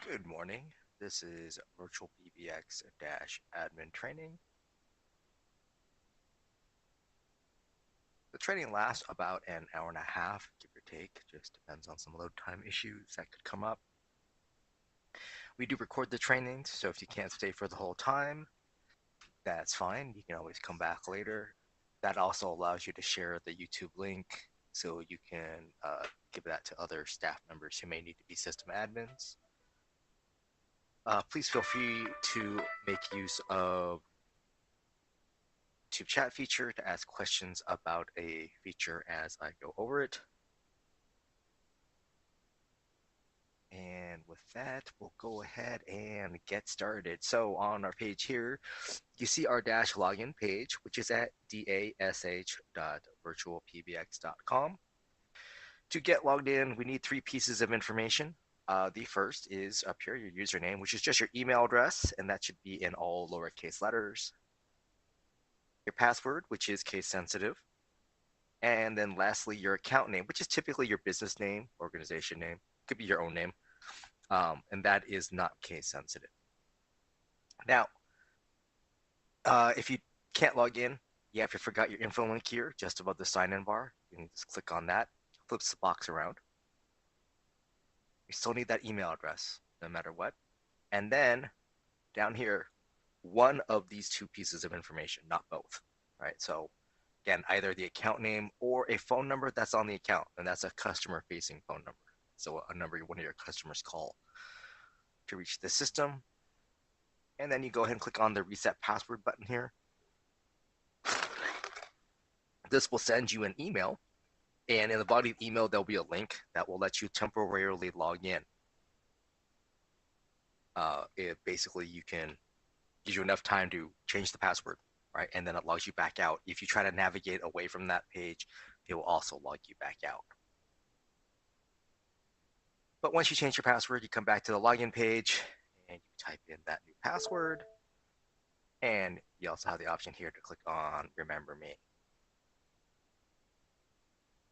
Good morning. This is VirtualPBX-admin training. The training lasts about an hour and a half, give or take. Just depends on some load time issues that could come up. We do record the trainings, so if you can't stay for the whole time, that's fine. You can always come back later. That also allows you to share the YouTube link so you can give that to other staff members who may need to be system admins. Please feel free to make use of YouTube chat feature to ask questions about a feature as I go over it. And with that, we'll go ahead and get started. So on our page here, you see our dash login page, which is at dash.virtualpbx.com. To get logged in, we need three pieces of information. The first is up here, your username, which is just your email address, and that should be in all lowercase letters. Your password, which is case sensitive. And then lastly, your account name, which is typically your business name, organization name, could be your own name, and that is not case sensitive. Now, if you can't log in, if you forgot your info link here, just above the sign-in bar, you can just click on that, flips the box around. You still need that email address, no matter what. And then down here, one of these two pieces of information, not both, right? So again, either the account name or a phone number that's on the account, and that's a customer-facing phone number. So a number one of your customers call to reach the system. And then you go ahead and click on the reset password button here. This will send you an email, and in the body of the email, there'll be a link that will let you temporarily log in. Basically, you can give you enough time to change the password, right? And then it logs you back out. If you try to navigate away from that page, it will also log you back out. But once you change your password, you come back to the login page and you type in that new password. And you also have the option here to click on Remember Me.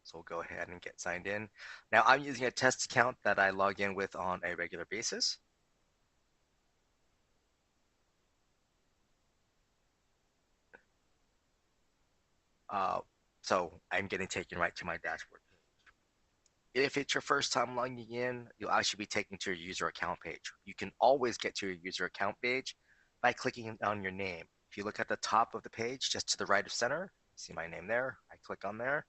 So we'll go ahead and get signed in. Now I'm using a test account that I log in with on a regular basis. So I'm getting taken right to my dashboard page. If it's your first time logging in, you'll actually be taken to your user account page. You can always get to your user account page by clicking on your name. If you look at the top of the page, just to the right of center, see my name there, I click on there,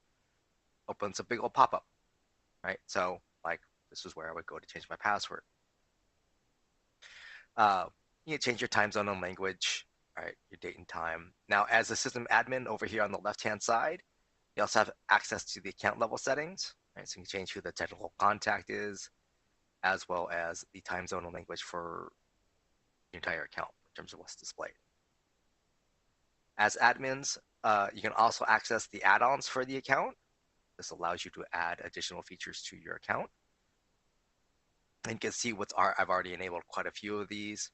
opens a big old pop-up, right? So like this is where I would go to change my password. You can change your time zone and language, right? Your date and time. Now, as a system admin over here on the left-hand side, you also have access to the account level settings, right? So you can change who the technical contact is, as well as the time zone and language for the entire account in terms of what's displayed. As admins, you can also access the add-ons for the account. This allows you to add additional features to your account. And you can see I've already enabled quite a few of these.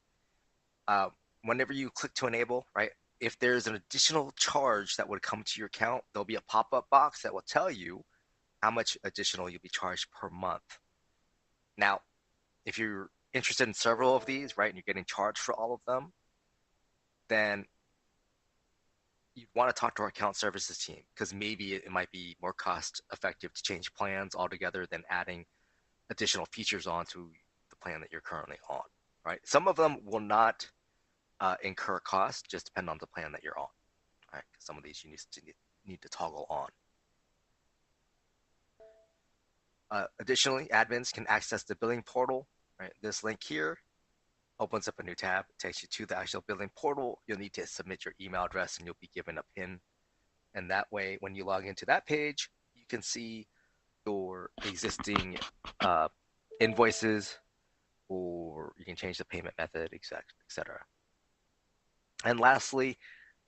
Whenever you click to enable, right, if there's an additional charge that would come to your account, there'll be a pop-up box that will tell you how much additional you'll be charged per month. Now, if you're interested in several of these, right, and you're getting charged for all of them, then you want to talk to our account services team because maybe it might be more cost effective to change plans altogether than adding additional features onto the plan that you're currently on, right? Some of them will not incur costs, just depend on the plan that you're on, right? Some of these you need to toggle on. Additionally, admins can access the billing portal, right? This link here opens up a new tab, it takes you to the actual billing portal. You'll need to submit your email address and you'll be given a PIN. And that way, when you log into that page, you can see your existing invoices, or you can change the payment method, etc. And lastly,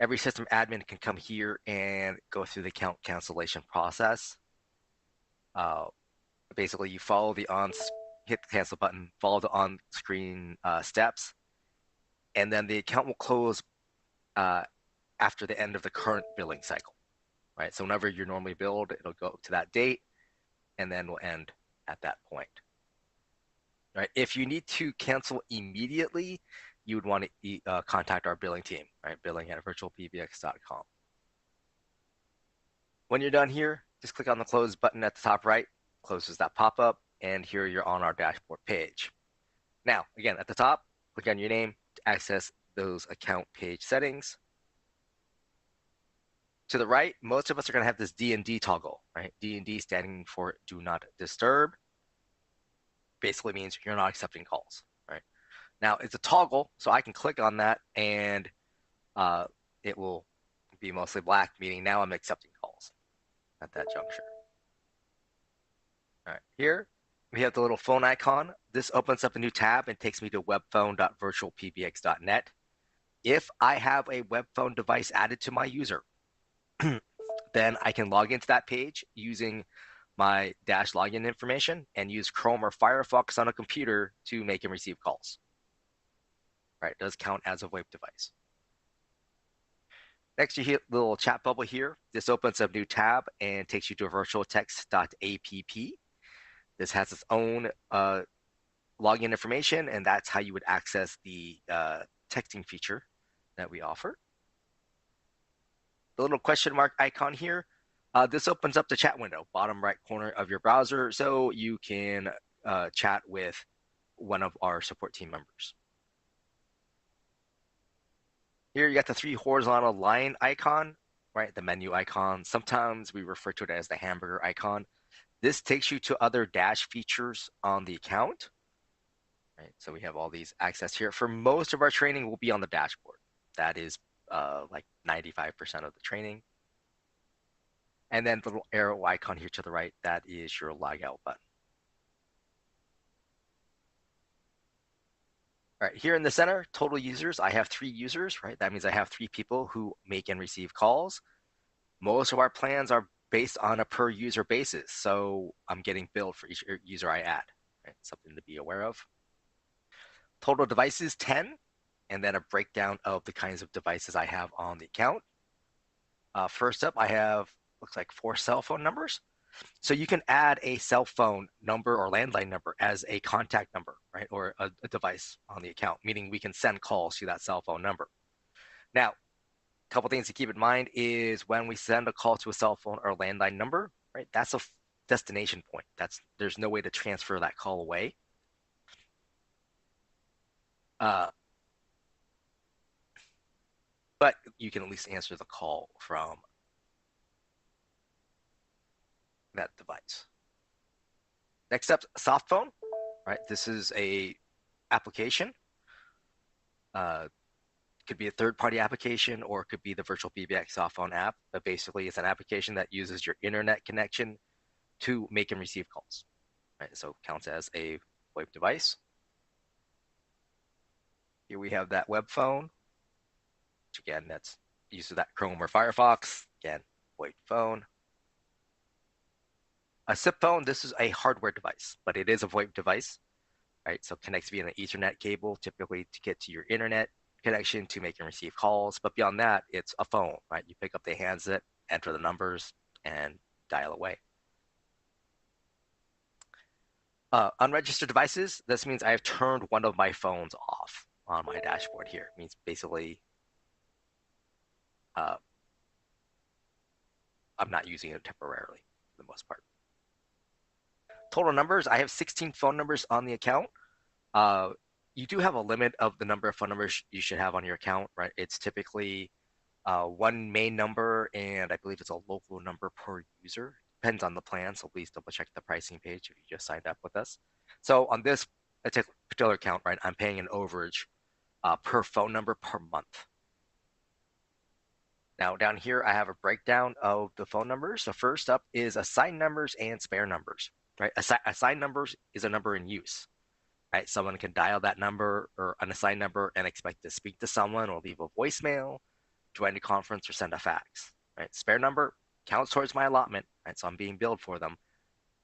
every system admin can come here and go through the account cancellation process. Basically, you follow hit the cancel button, follow the on-screen steps, and then the account will close after the end of the current billing cycle, right? So whenever you're normally billed, it'll go to that date, and then will end at that point. right? If you need to cancel immediately, you would want to contact our billing team, right? Billing@virtualpbx.com. When you're done here, just click on the close button at the top right, closes that pop-up, and here you're on our dashboard page. Now, again, at the top, click on your name to access those account page settings. To the right, most of us are going to have this D&D toggle, right? D&D standing for do not disturb. Basically means you're not accepting calls, right? Now, it's a toggle, so I can click on that and it will be mostly black, meaning now I'm accepting calls at that juncture. All right, here we have the little phone icon. This opens up a new tab and takes me to webphone.virtualpbx.net. If I have a web phone device added to my user, then I can log into that page using my Dash login information and use Chrome or Firefox on a computer to make and receive calls. All right, it does count as a web device. Next, you hit the little chat bubble here. This opens up a new tab and takes you to virtualtext.app. This has its own login information, and that's how you would access the texting feature that we offer. The little question mark icon here, this opens up the chat window, bottom right corner of your browser, so you can chat with one of our support team members. Here you got the 3 horizontal line icon, right? The menu icon. Sometimes we refer to it as the hamburger icon. This takes you to other Dash features on the account. Right, so we have all these access here. For most of our training, we'll be on the dashboard. That is like 95% of the training. And then the little arrow icon here to the right, that is your logout button. All right, here in the center, total users, I have 3 users, right? That means I have 3 people who make and receive calls. Most of our plans are based on a per user basis. So I'm getting billed for each user I add, right? Something to be aware of. Total devices, 10, and then a breakdown of the kinds of devices I have on the account. First up, I have, looks like 4 cell phone numbers. So you can add a cell phone number or landline number as a contact number, right? Or a device on the account, meaning we can send calls to that cell phone number. Now, a couple things to keep in mind is when we send a call to a cell phone or landline number, right? That's a destination point. There's no way to transfer that call away. But you can at least answer the call from that device. Next up, soft phone, right? This is a application. Could be a third-party application or it could be the VirtualPBX soft phone app. But basically, it's an application that uses your internet connection to make and receive calls. Right? So it counts as a VoIP device. Here we have that web phone, which again, that's uses that Chrome or Firefox. Again, VoIP phone. A SIP phone, this is a hardware device, but it is a VoIP device, right? So it connects via an Ethernet cable, typically to get to your internet connection to make and receive calls. But beyond that, it's a phone, right? You pick up the handset, enter the numbers, and dial away. Unregistered devices, this means I have turned one of my phones off on my dashboard here. It means basically I'm not using it temporarily for the most part. Total numbers, I have 16 phone numbers on the account. You do have a limit of the number of phone numbers you should have on your account, right? It's typically 1 main number, and I believe it's a local number per user. Depends on the plan, so please double check the pricing page if you just signed up with us. So on this particular account, right, I'm paying an overage per phone number per month. Now down here, I have a breakdown of the phone numbers. So first up is assigned numbers and spare numbers, right? Assigned numbers is a number in use, right? Someone can dial that number or an assigned number and expect to speak to someone or leave a voicemail, join a conference, or send a fax, right? Spare number counts towards my allotment, right? So I'm being billed for them,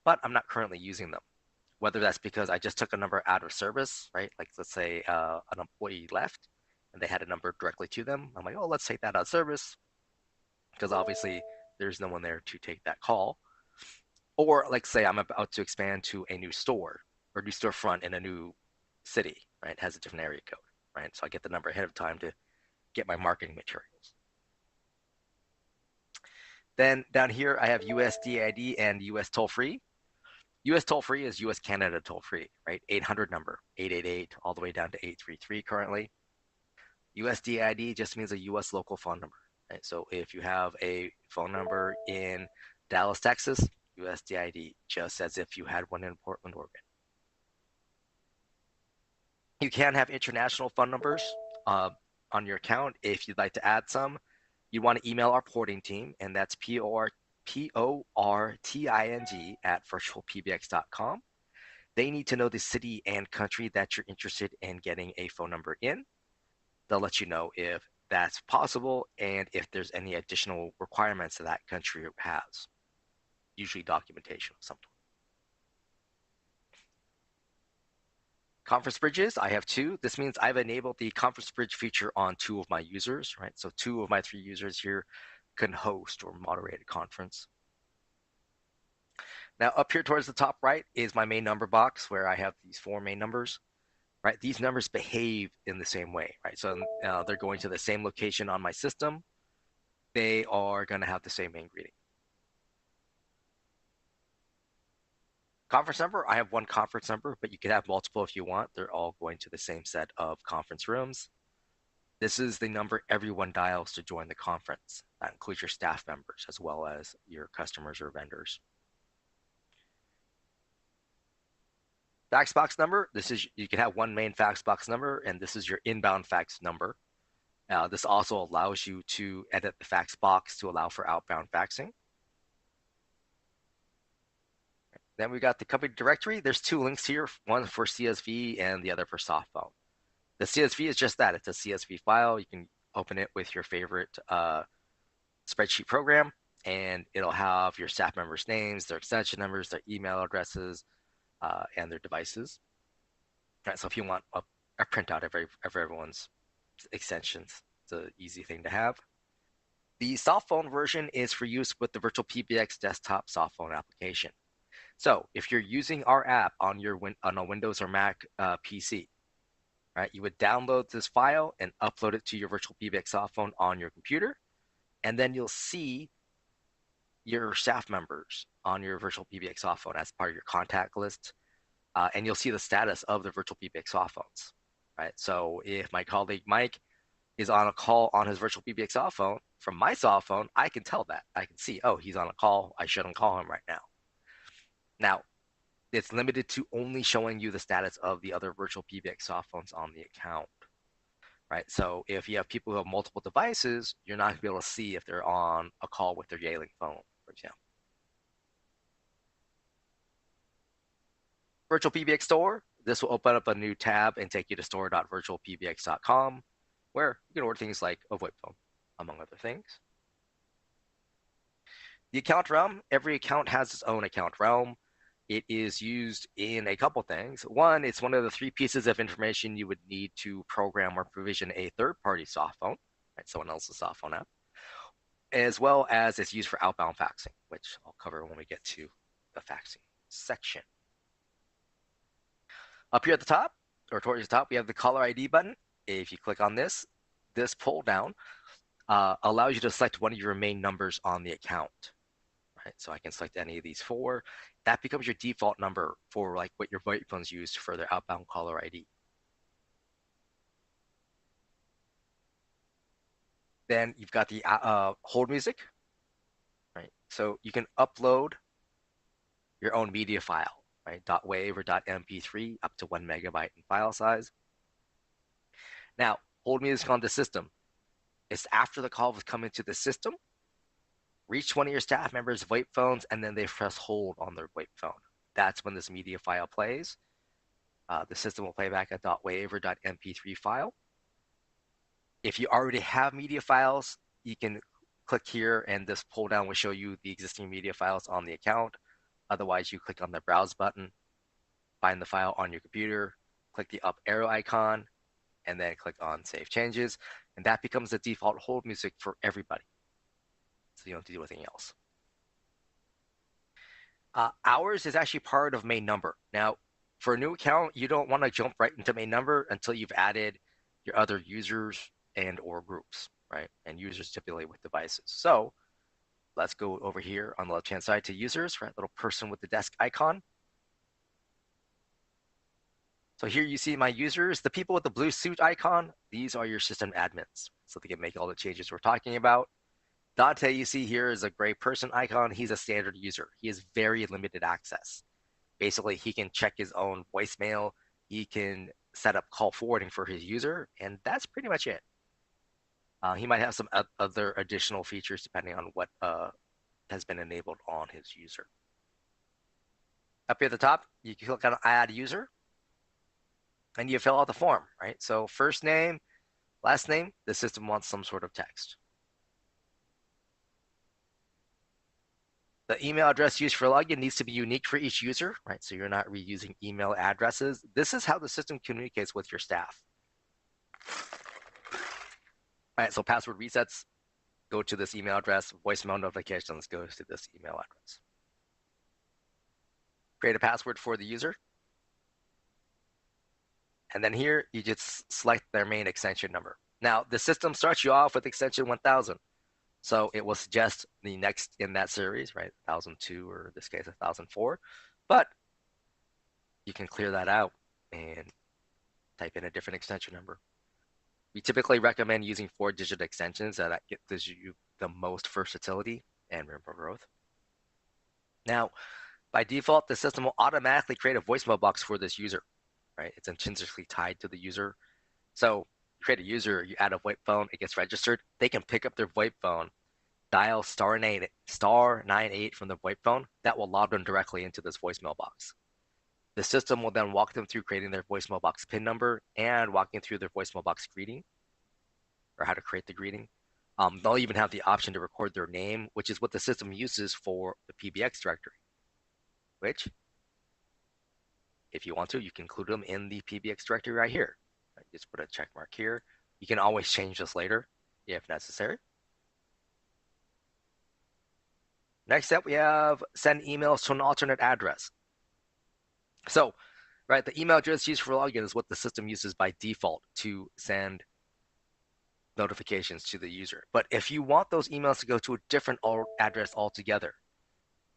but I'm not currently using them. Whether that's because I just took a number out of service, right? Like let's say an employee left and they had a number directly to them. I'm like, oh, let's take that out of service because obviously there's no one there to take that call. Or like say I'm about to expand to a new store or new storefront in a new city, right? It has a different area code, right? So I get the number ahead of time to get my marketing materials. Then down here, I have USDID and US toll free. US toll free is US Canada toll free, right? 800 number, 888, all the way down to 833 currently. USDID just means a US local phone number, right? So if you have a phone number in Dallas, Texas, USDID, just as if you had one in Portland, Oregon. You can have international phone numbers uh, on your account if you'd like to add some. You want to email our porting team, and that's PORTING at virtualpbx.com. They need to know the city and country that you're interested in getting a phone number in. They'll let you know if that's possible and if there's any additional requirements that that country has, usually documentation of some sort. Conference bridges, I have two. This means I've enabled the conference bridge feature on two of my users, right? So two of my three users here can host or moderate a conference. Now up here towards the top right is my main number box where I have these four main numbers, right? These numbers behave in the same way, right? So they're going to the same location on my system. They are going to have the same main greeting. Conference number, I have one conference number, but you can have multiple if you want. They're all going to the same set of conference rooms. This is the number everyone dials to join the conference. That includes your staff members as well as your customers or vendors. Fax box number, this is, you can have one main fax box number, and this is your inbound fax number. This also allows you to edit the fax box to allow for outbound faxing. Then we got the company directory. There's two links here, one for CSV and the other for softphone. The CSV is just that. It's a CSV file. You can open it with your favorite spreadsheet program, and it'll have your staff members' names, their extension numbers, their email addresses, and their devices. Right, so if you want a printout of everyone's extensions, it's an easy thing to have. The softphone version is for use with the VirtualPBX desktop softphone application. So if you're using our app on a Windows or Mac PC, right, you would download this file and upload it to your VirtualPBX softphone on your computer, and then you'll see your staff members on your VirtualPBX softphone as part of your contact list, and you'll see the status of the VirtualPBX softphones, right? So if my colleague Mike is on a call on his VirtualPBX softphone, from my softphone, I can tell that. I can see, oh, he's on a call. I shouldn't call him right now. Now, it's limited to only showing you the status of the other VirtualPBX softphones on the account, right? So if you have people who have multiple devices, you're not going to be able to see if they're on a call with their Yailing phone, for example. VirtualPBX Store, this will open up a new tab and take you to store.virtualpbx.com, where you can order things like a VoIP phone, among other things. The account realm, every account has its own account realm. It is used in a couple things. One, it's one of the three pieces of information you would need to program or provision a third-party softphone, right, someone else's softphone app, as well as it's used for outbound faxing, which I'll cover when we get to the faxing section. Up here at the top, or towards the top, we have the caller ID button. If you click on this, this pull down allows you to select one of your main numbers on the account. Right, so I can select any of these four. That becomes your default number for like what your VoIP phones use for their outbound caller ID. Then you've got the hold music, right? So you can upload your own media file, right? .wav or .mp3 up to 1 megabyte in file size. Now, hold music on the system. It's after the call was coming to the system, reach one of your staff members' VoIP phones, and then they press hold on their VoIP phone. That's when this media file plays. The system will play back a .wav or .mp3 file. If you already have media files, you can click here and this pull down will show you the existing media files on the account. Otherwise, you click on the browse button, find the file on your computer, click the up arrow icon, and then click on save changes. And that becomes the default hold music for everybody. So you don't have to do anything else. Hours is actually part of main number. Now, For a new account, you don't want to jump right into main number until you've added your other users and or groups, right? And users stipulate with devices. So let's go over here on the left-hand side to users, right? Little person with the desk icon. So here you see my users, the people with the blue suit icon, these are your system admins. So they can make all the changes we're talking about. Dante, you see here, is a gray person icon. He's a standard user. He has very limited access. Basically, he can check his own voicemail. He can set up call forwarding for his user, and that's pretty much it. He might have some other additional features depending on what has been enabled on his user. Up here at the top, you can click on Add User, and you fill out the form, right? So first name, last name, the system wants some sort of text. The email address used for login needs to be unique for each user, right? So you're not reusing email addresses. This is how the system communicates with your staff. All right, so password resets go to this email address. Voicemail notifications goes to this email address. Create a password for the user. And then here, you just select their main extension number. Now, the system starts you off with extension 1000. So it will suggest the next in that series, right? 1002, or in this case, 1004. But you can clear that out and type in a different extension number. We typically recommend using 4-digit extensions that gives you the most versatility and room for growth. Now, by default, the system will automatically create a voicemail box for this user, right? It's intrinsically tied to the user. So you create a user, you add a VoIP phone, it gets registered. They can pick up their VoIP phone, dial *98 from the VoIP phone. That will log them directly into this voicemail box. The system will then walk them through creating their voicemail box PIN number and walking through their voicemail box greeting, or how to create the greeting. They'll even have the option to record their name, which is what the system uses for the PBX directory, which, if you want to, you can include them in the PBX directory right here. Right, just put a check mark here. You can always change this later if necessary. Next up, we have send emails to an alternate address. So, right, the email address used for login is what the system uses by default to send notifications to the user. But if you want those emails to go to a different address altogether,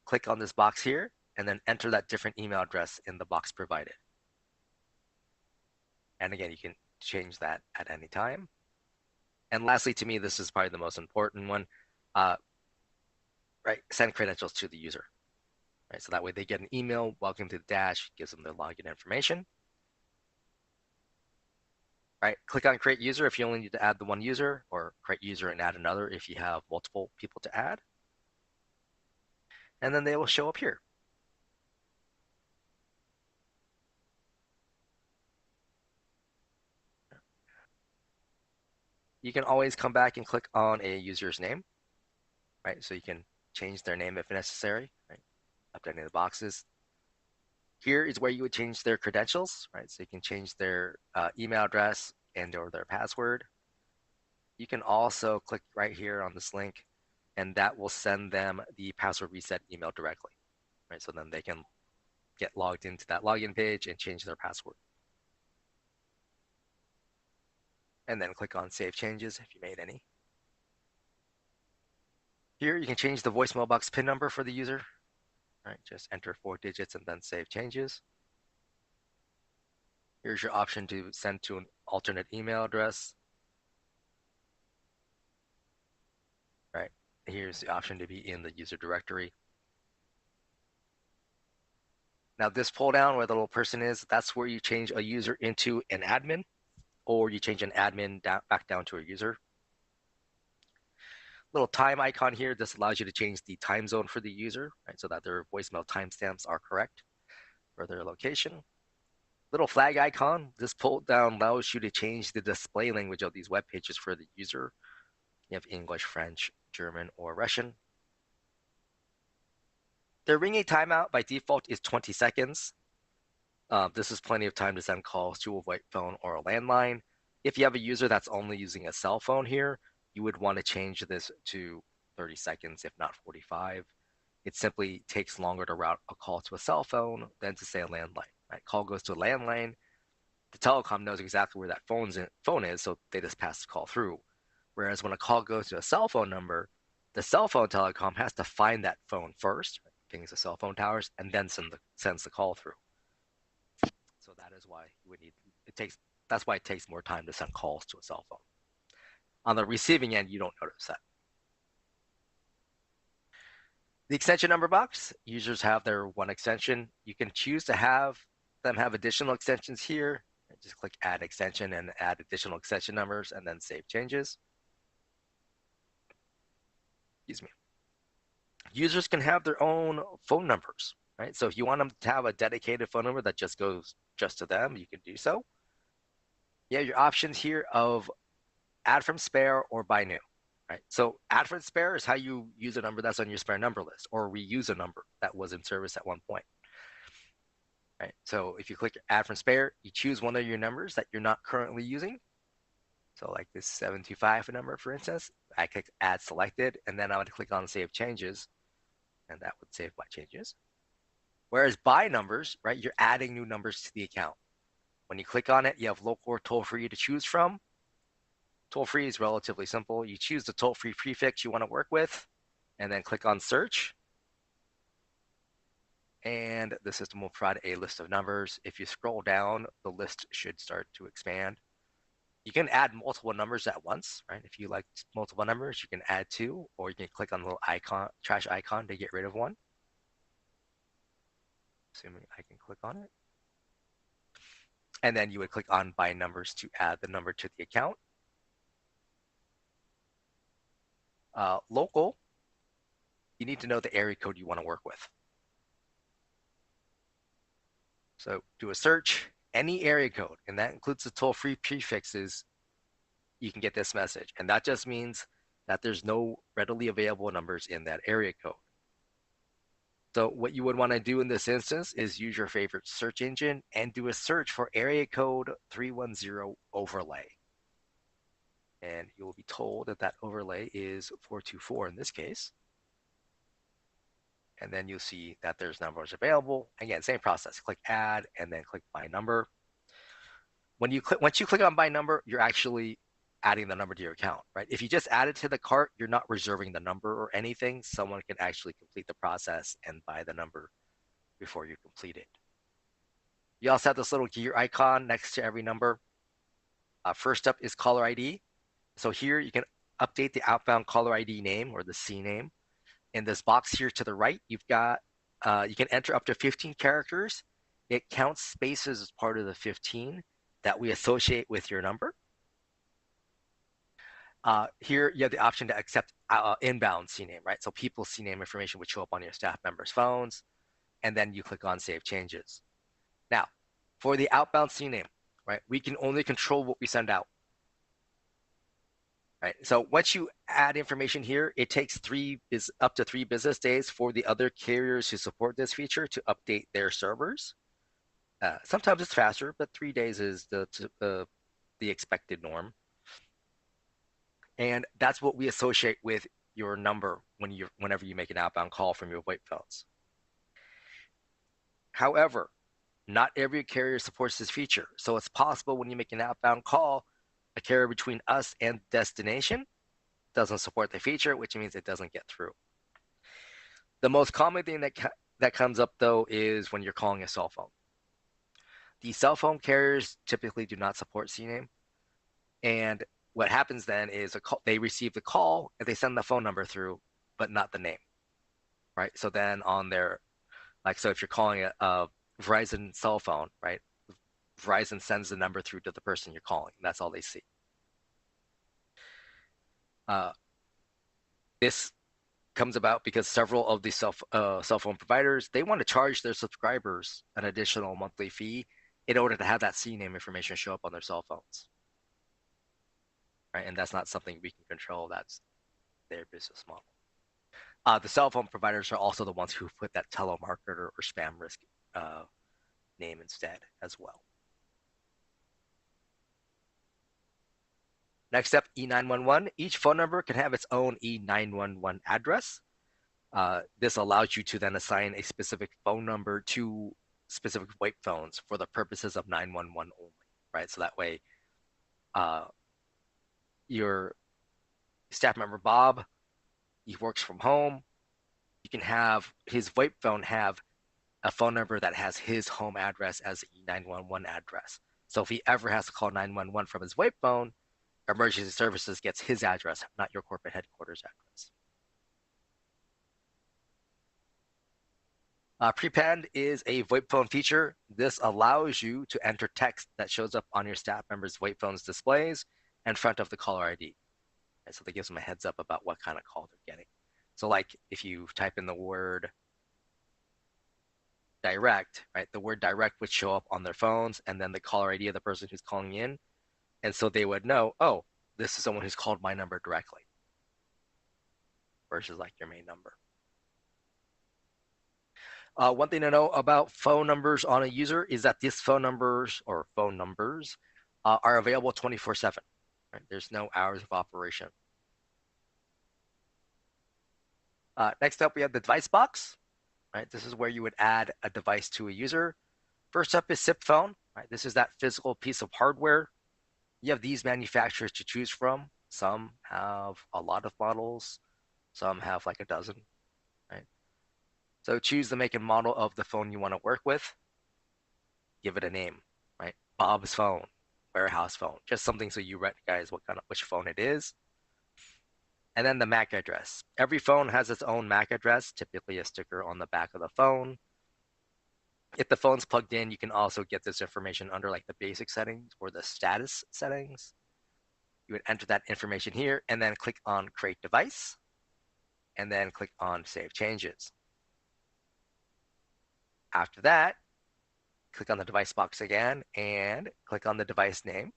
click on this box here and then enter that different email address in the box provided. And again, you can change that at any time. And lastly, to me, this is probably the most important one, right? Send credentials to the user. Right, so that way they get an email, welcome to the dash, gives them their login information. Right, click on create user if you only need to add the one user, or create user and add another if you have multiple people to add. And then they will show up here. You can always come back and click on a user's name, right? So you can change their name if necessary, right? Updating the boxes. Here is where you would change their credentials, right? So you can change their email address and or their password. You can also click right here on this link, and that will send them the password reset email directly, right? So then they can get logged into that login page and change their password. And then click on Save Changes if you made any. Here you can change the voicemail box PIN number for the user, right? Just enter 4 digits and then Save Changes. Here's your option to send to an alternate email address, right? Here's the option to be in the user directory. Now this pull down where the little person is, that's where you change a user into an admin, or you change an admin back down to a user. Little time icon here, this allows you to change the time zone for the user, right? So that their voicemail timestamps are correct for their location. Little flag icon, this pull down allows you to change the display language of these web pages for the user. You have English, French, German, or Russian. The ringing timeout by default is 20 seconds. This is plenty of time to send calls to a VoIP phone or a landline. If you have a user that's only using a cell phone here, you would want to change this to 30 seconds, if not 45. It simply takes longer to route a call to a cell phone than to say a landline. Right? Call goes to a landline. The telecom knows exactly where that phone is, so they just pass the call through. Whereas when a call goes to a cell phone number, the cell phone telecom has to find that phone first, pings the cell phone towers, and then sends the call through. So that is why you would need it takes. That's why it takes more time to send calls to a cell phone. On the receiving end, you don't notice that. The extension number box, users have their one extension. You can choose to have them have additional extensions here. Just click add extension and add additional extension numbers and then save changes. Excuse me. Users can have their own phone numbers, right? So if you want them to have a dedicated phone number that just goes just to them, you can do so. You have your options here of add from spare or buy new, right? So add from spare is how you use a number that's on your spare number list or reuse a number that was in service at one point, right? So if you click add from spare, you choose one of your numbers that you're not currently using. So like this 725 number, for instance, I click add selected, and then I would click on save changes, and that would save my changes. Whereas buy numbers, right, you're adding new numbers to the account. When you click on it, you have local or toll-free to choose from. Toll-free is relatively simple. You choose the toll-free prefix you want to work with, and then click on search. And the system will provide a list of numbers. If you scroll down, the list should start to expand. You can add multiple numbers at once, right? If you like multiple numbers, you can add two, or you can click on the little icon, trash icon to get rid of one. Assuming I can click on it. And then you would click on buy numbers to add the number to the account. Local, you need to know the area code you want to work with. So do a search, any area code, and that includes the toll-free prefixes, you can get this message. And that just means that there's no readily available numbers in that area code. So what you would want to do in this instance is use your favorite search engine and do a search for area code 310 overlay. And you will be told that that overlay is 424 in this case. And then you'll see that there's numbers available. Again, same process. Click add and then click by number. Once you click on by number, you're actually adding the number to your account, right? If you just add it to the cart, you're not reserving the number or anything. Someone can actually complete the process and buy the number before you complete it. You also have this little gear icon next to every number. First up is caller ID. So here you can update the outbound caller ID name or the C name. In this box here to the right, you've got, you can enter up to 15 characters. It counts spaces as part of the 15 that we associate with your number. Here you have the option to accept inbound CNAME, right? So people's CNAME information would show up on your staff members' phones, and then you click on Save Changes. Now, for the outbound CNAME, right, we can only control what we send out. Right. So once you add information here, it takes up to 3 business days for the other carriers who support this feature to update their servers. Sometimes it's faster, but 3 days is the expected norm. And that's what we associate with your number whenever you make an outbound call from your VoIP phones. However, not every carrier supports this feature. So it's possible when you make an outbound call, a carrier between us and destination doesn't support the feature, which means it doesn't get through. The most common thing that comes up, though, is when you're calling a cell phone. The cell phone carriers typically do not support CNAME. And what happens then is they receive the call and they send the phone number through, but not the name, right? So then on their, so if you're calling a Verizon cell phone, right? Verizon sends the number through to the person you're calling. That's all they see. This comes about because several of the cell phone providers, they want to charge their subscribers an additional monthly fee in order to have that CNAME information show up on their cell phones. Right? And that's not something we can control. That's their business model. The cell phone providers are also the ones who put that telemarketer or spam risk name instead as well. Next up, E911. Each phone number can have its own E911 address. This allows you to then assign a specific phone number to specific VoIP phones for the purposes of 911 only, right? So that way, uh, your staff member Bob, he works from home. You can have his VoIP phone have a phone number that has his home address as a 911 address. So if he ever has to call 911 from his VoIP phone, emergency services gets his address, not your corporate headquarters address. Prepend is a VoIP phone feature. This allows you to enter text that shows up on your staff member's VoIP phone's displays in front of the caller ID. Right, so that gives them a heads up about what kind of call they're getting. So like if you type in the word direct, right, the word direct would show up on their phones and then the caller ID of the person who's calling in. And so they would know, oh, this is someone who's called my number directly versus like your main number. One thing to know about phone numbers on a user is that these phone numbers are available 24/7. Right? There's no hours of operation. Next up, we have the device box. Right? This is where you would add a device to a user. First up is SIP phone. Right? This is that physical piece of hardware. You have these manufacturers to choose from. Some have a lot of models. Some have like a dozen. Right? So choose the make and model of the phone you want to work with. Give it a name, right? Bob's phone, warehouse phone, just something so you recognize which phone it is. And then the MAC address. Every phone has its own MAC address, typically a sticker on the back of the phone. If the phone's plugged in, you can also get this information under like the basic settings or the status settings. You would enter that information here and then click on create device and then click on save changes. After that, click on the device box again and click on the device name.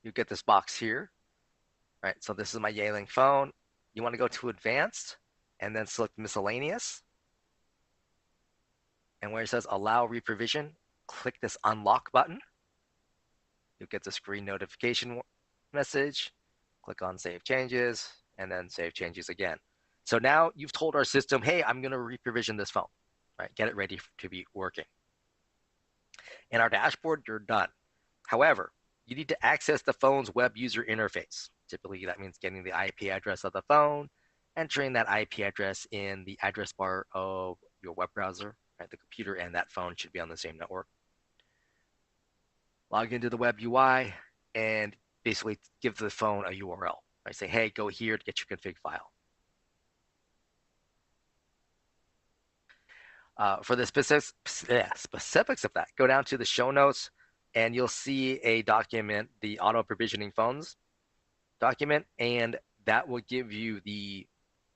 You get this box here, right? So this is my Yealing phone. You want to go to advanced and then select miscellaneous. And where it says allow reprovision, click this unlock button. You'll get the screen notification message. Click on save changes and then save changes again. So now you've told our system, hey, I'm going to reprovision this phone, right? Get it ready to be working. In our dashboard, you're done. However, you need to access the phone's web user interface. Typically, that means getting the IP address of the phone, entering that IP address in the address bar of your web browser. Right? The computer and that phone should be on the same network. Log into the web UI and basically give the phone a URL. Right? Say, hey, go here to get your config file. For the specifics of that, go down to the show notes and you'll see a document, the auto provisioning phones document, and that will give you the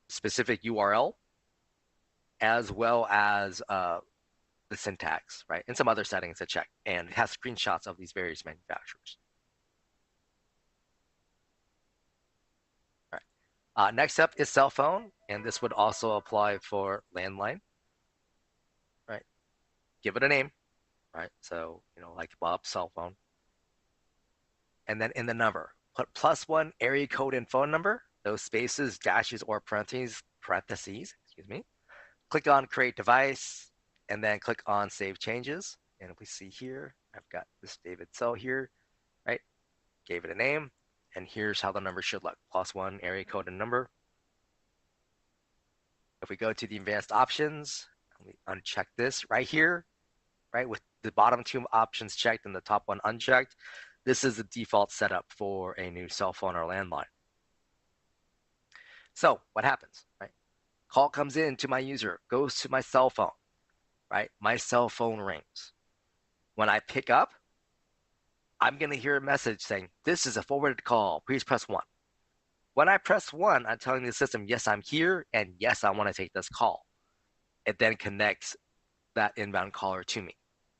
specific URL as well as the syntax, right? And some other settings to check, and it has screenshots of these various manufacturers. All right. Next up is cell phone, and this would also apply for landline, right? Give it a name, right? So, like Bob's cell phone. And then in the number, put +1 area code and phone number, those spaces, dashes, or parentheses, excuse me. Click on create device, and then click on save changes. And we see here, I've got this David cell here, right? Gave it a name, and here's how the number should look. +1 area code and number. If we go to the advanced options, we uncheck this right here, right? With the bottom two options checked and the top one unchecked, this is the default setup for a new cell phone or landline. So what happens, right? Call comes in to my user, goes to my cell phone, right? My cell phone rings. When I pick up, I'm going to hear a message saying, this is a forwarded call. Please press 1. When I press 1, I'm telling the system, yes, I'm here, and yes, I want to take this call. It then connects that inbound caller to me,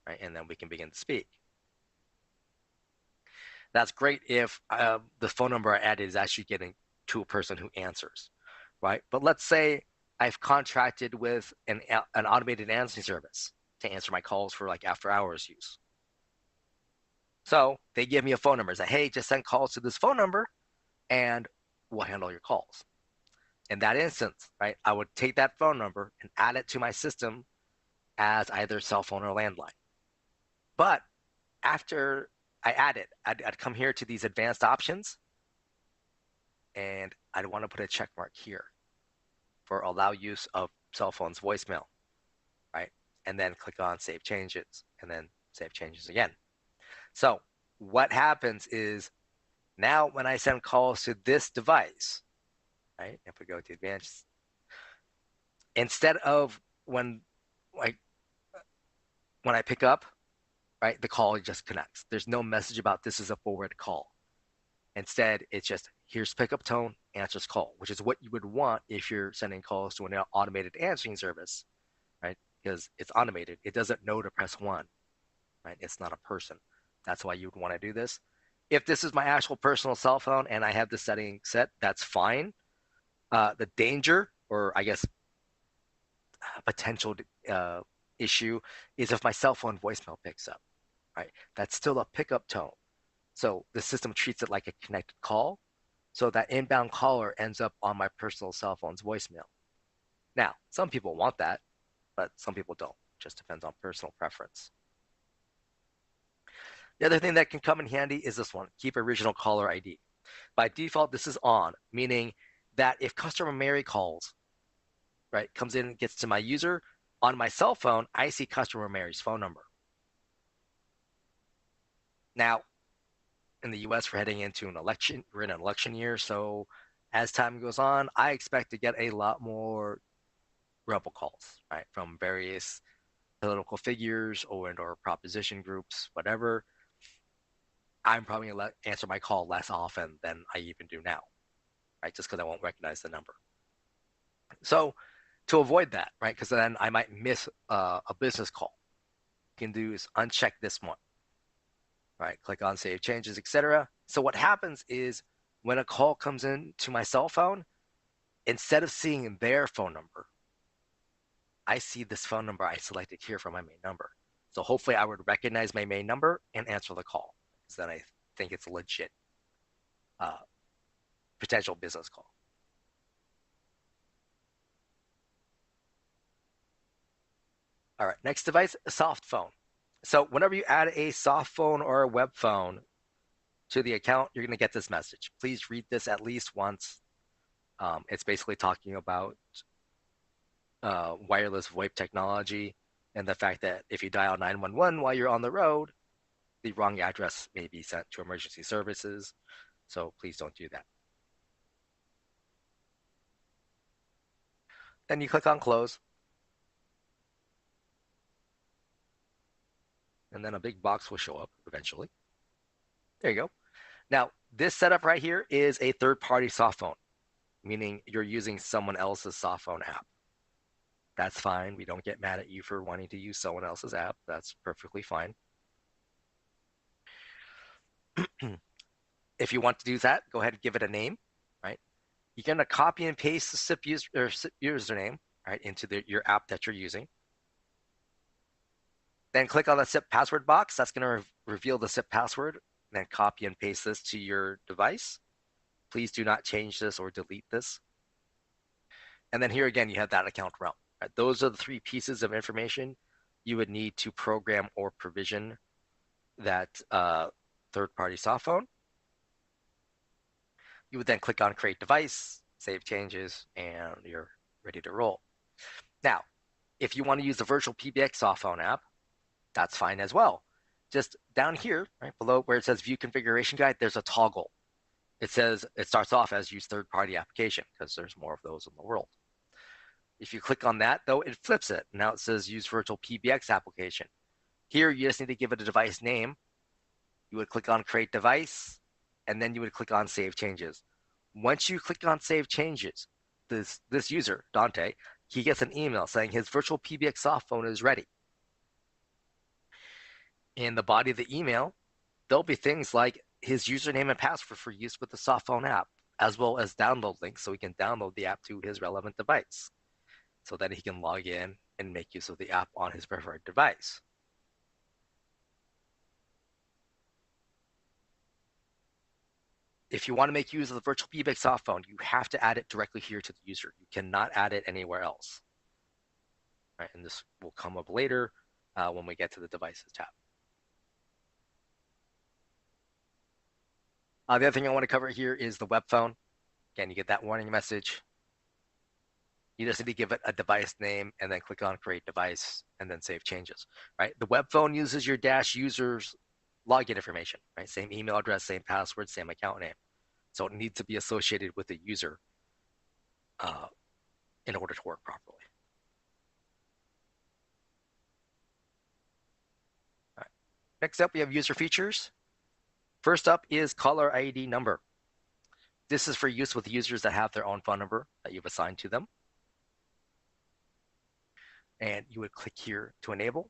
right? And then we can begin to speak. That's great if the phone number I added is actually getting to a person who answers, right? But let's say I've contracted with an automated answering service to answer my calls for like after hours use. So they give me a phone number. Say, hey, just send calls to this phone number and we'll handle your calls. In that instance, right, I would take that phone number and add it to my system as either cell phone or landline. But after I add it, I'd come here to these advanced options, and I'd want to put a check mark here for allow use of cell phone's voicemail, right? And then click on save changes, and then save changes again. So what happens is now when I send calls to this device, right? If we go to advanced, instead of like when I pick up, right, the call just connects. There's no message about this is a forward call. Instead, it's just here's pickup tone, answers call, which is what you would want if you're sending calls to an automated answering service, right? Because it's automated. It doesn't know to press one, right? It's not a person. That's why you would want to do this. If this is my actual personal cell phone and I have the setting set, that's fine. The danger, or I guess potential issue, is if my cell phone voicemail picks up, right? That's still a pickup tone. So the system treats it like a connected call. So that inbound caller ends up on my personal cell phone's voicemail. Now, some people want that, but some people don't. Just depends on personal preference. The other thing that can come in handy is this one, keep original caller ID. By default, this is on, meaning that if customer Mary calls, right, comes in and gets to my user, on my cell phone, I see customer Mary's phone number. Now, in the US, we're heading into an election. We're in an election year. So as time goes on, I expect to get a lot more robocalls, right, from various political figures or proposition groups, whatever. I'm probably going to answer my call less often than I even do now, right, just because I won't recognize the number. So to avoid that, right, because then I might miss a business call, you can do is uncheck this one, right? Click on save changes, etc. So what happens is when a call comes in to my cell phone, instead of seeing their phone number, I see this phone number I selected here for my main number. So hopefully I would recognize my main number and answer the call, because then I think it's a legit potential business call. All right, next device, a soft phone. So whenever you add a soft phone or a web phone to the account, you're going to get this message. Please read this at least once. It's basically talking about wireless VoIP technology and the fact that if you dial 911 while you're on the road, the wrong address may be sent to emergency services. So please don't do that. Then you click on close. And then a big box will show up eventually. There you go. Now, this setup right here is a third-party soft phone, meaning you're using someone else's soft phone app. That's fine. We don't get mad at you for wanting to use someone else's app. That's perfectly fine. If you want to do that, go ahead and give it a name, right? You're going to copy and paste the SIP username, right, into your app that you're using. Then click on the SIP password box. That's going to reveal the SIP password. Then copy and paste this to your device. Please do not change this or delete this. And then here again, you have that account realm. Right? Those are the three pieces of information you would need to program or provision that third-party soft phone. You would then click on create device, save changes, and you're ready to roll. Now, if you want to use the VirtualPBX soft phone app, that's fine as well. Just down here, right below where it says view configuration guide, there's a toggle. It says it starts off as use third-party application because there's more of those in the world. If you click on that, though, it flips it. Now it says use VirtualPBX application. Here, you just need to give it a device name. You would click on create device, and then you would click on save changes. Once you click on save changes, this user, Dante, he gets an email saying his VirtualPBX soft phone is ready. In the body of the email, there'll be things like his username and password for use with the soft phone app, as well as download links so he can download the app to his relevant device, so that he can log in and make use of the app on his preferred device. if you want to make use of the VirtualPBX soft phone, you have to add it directly here to the user. You cannot add it anywhere else. Right, and this will come up later when we get to the devices tab. The other thing I want to cover here is the web phone. Again, you get that warning message. You just need to give it a device name and then click on create device and then save changes, right? The web phone uses your Dash user's login information, right? Same email address, same password, same account name. So it needs to be associated with the user in order to work properly. All right. Next up, we have user features. First up is caller ID number. This is for use with users that have their own phone number that you've assigned to them. And you would click here to enable.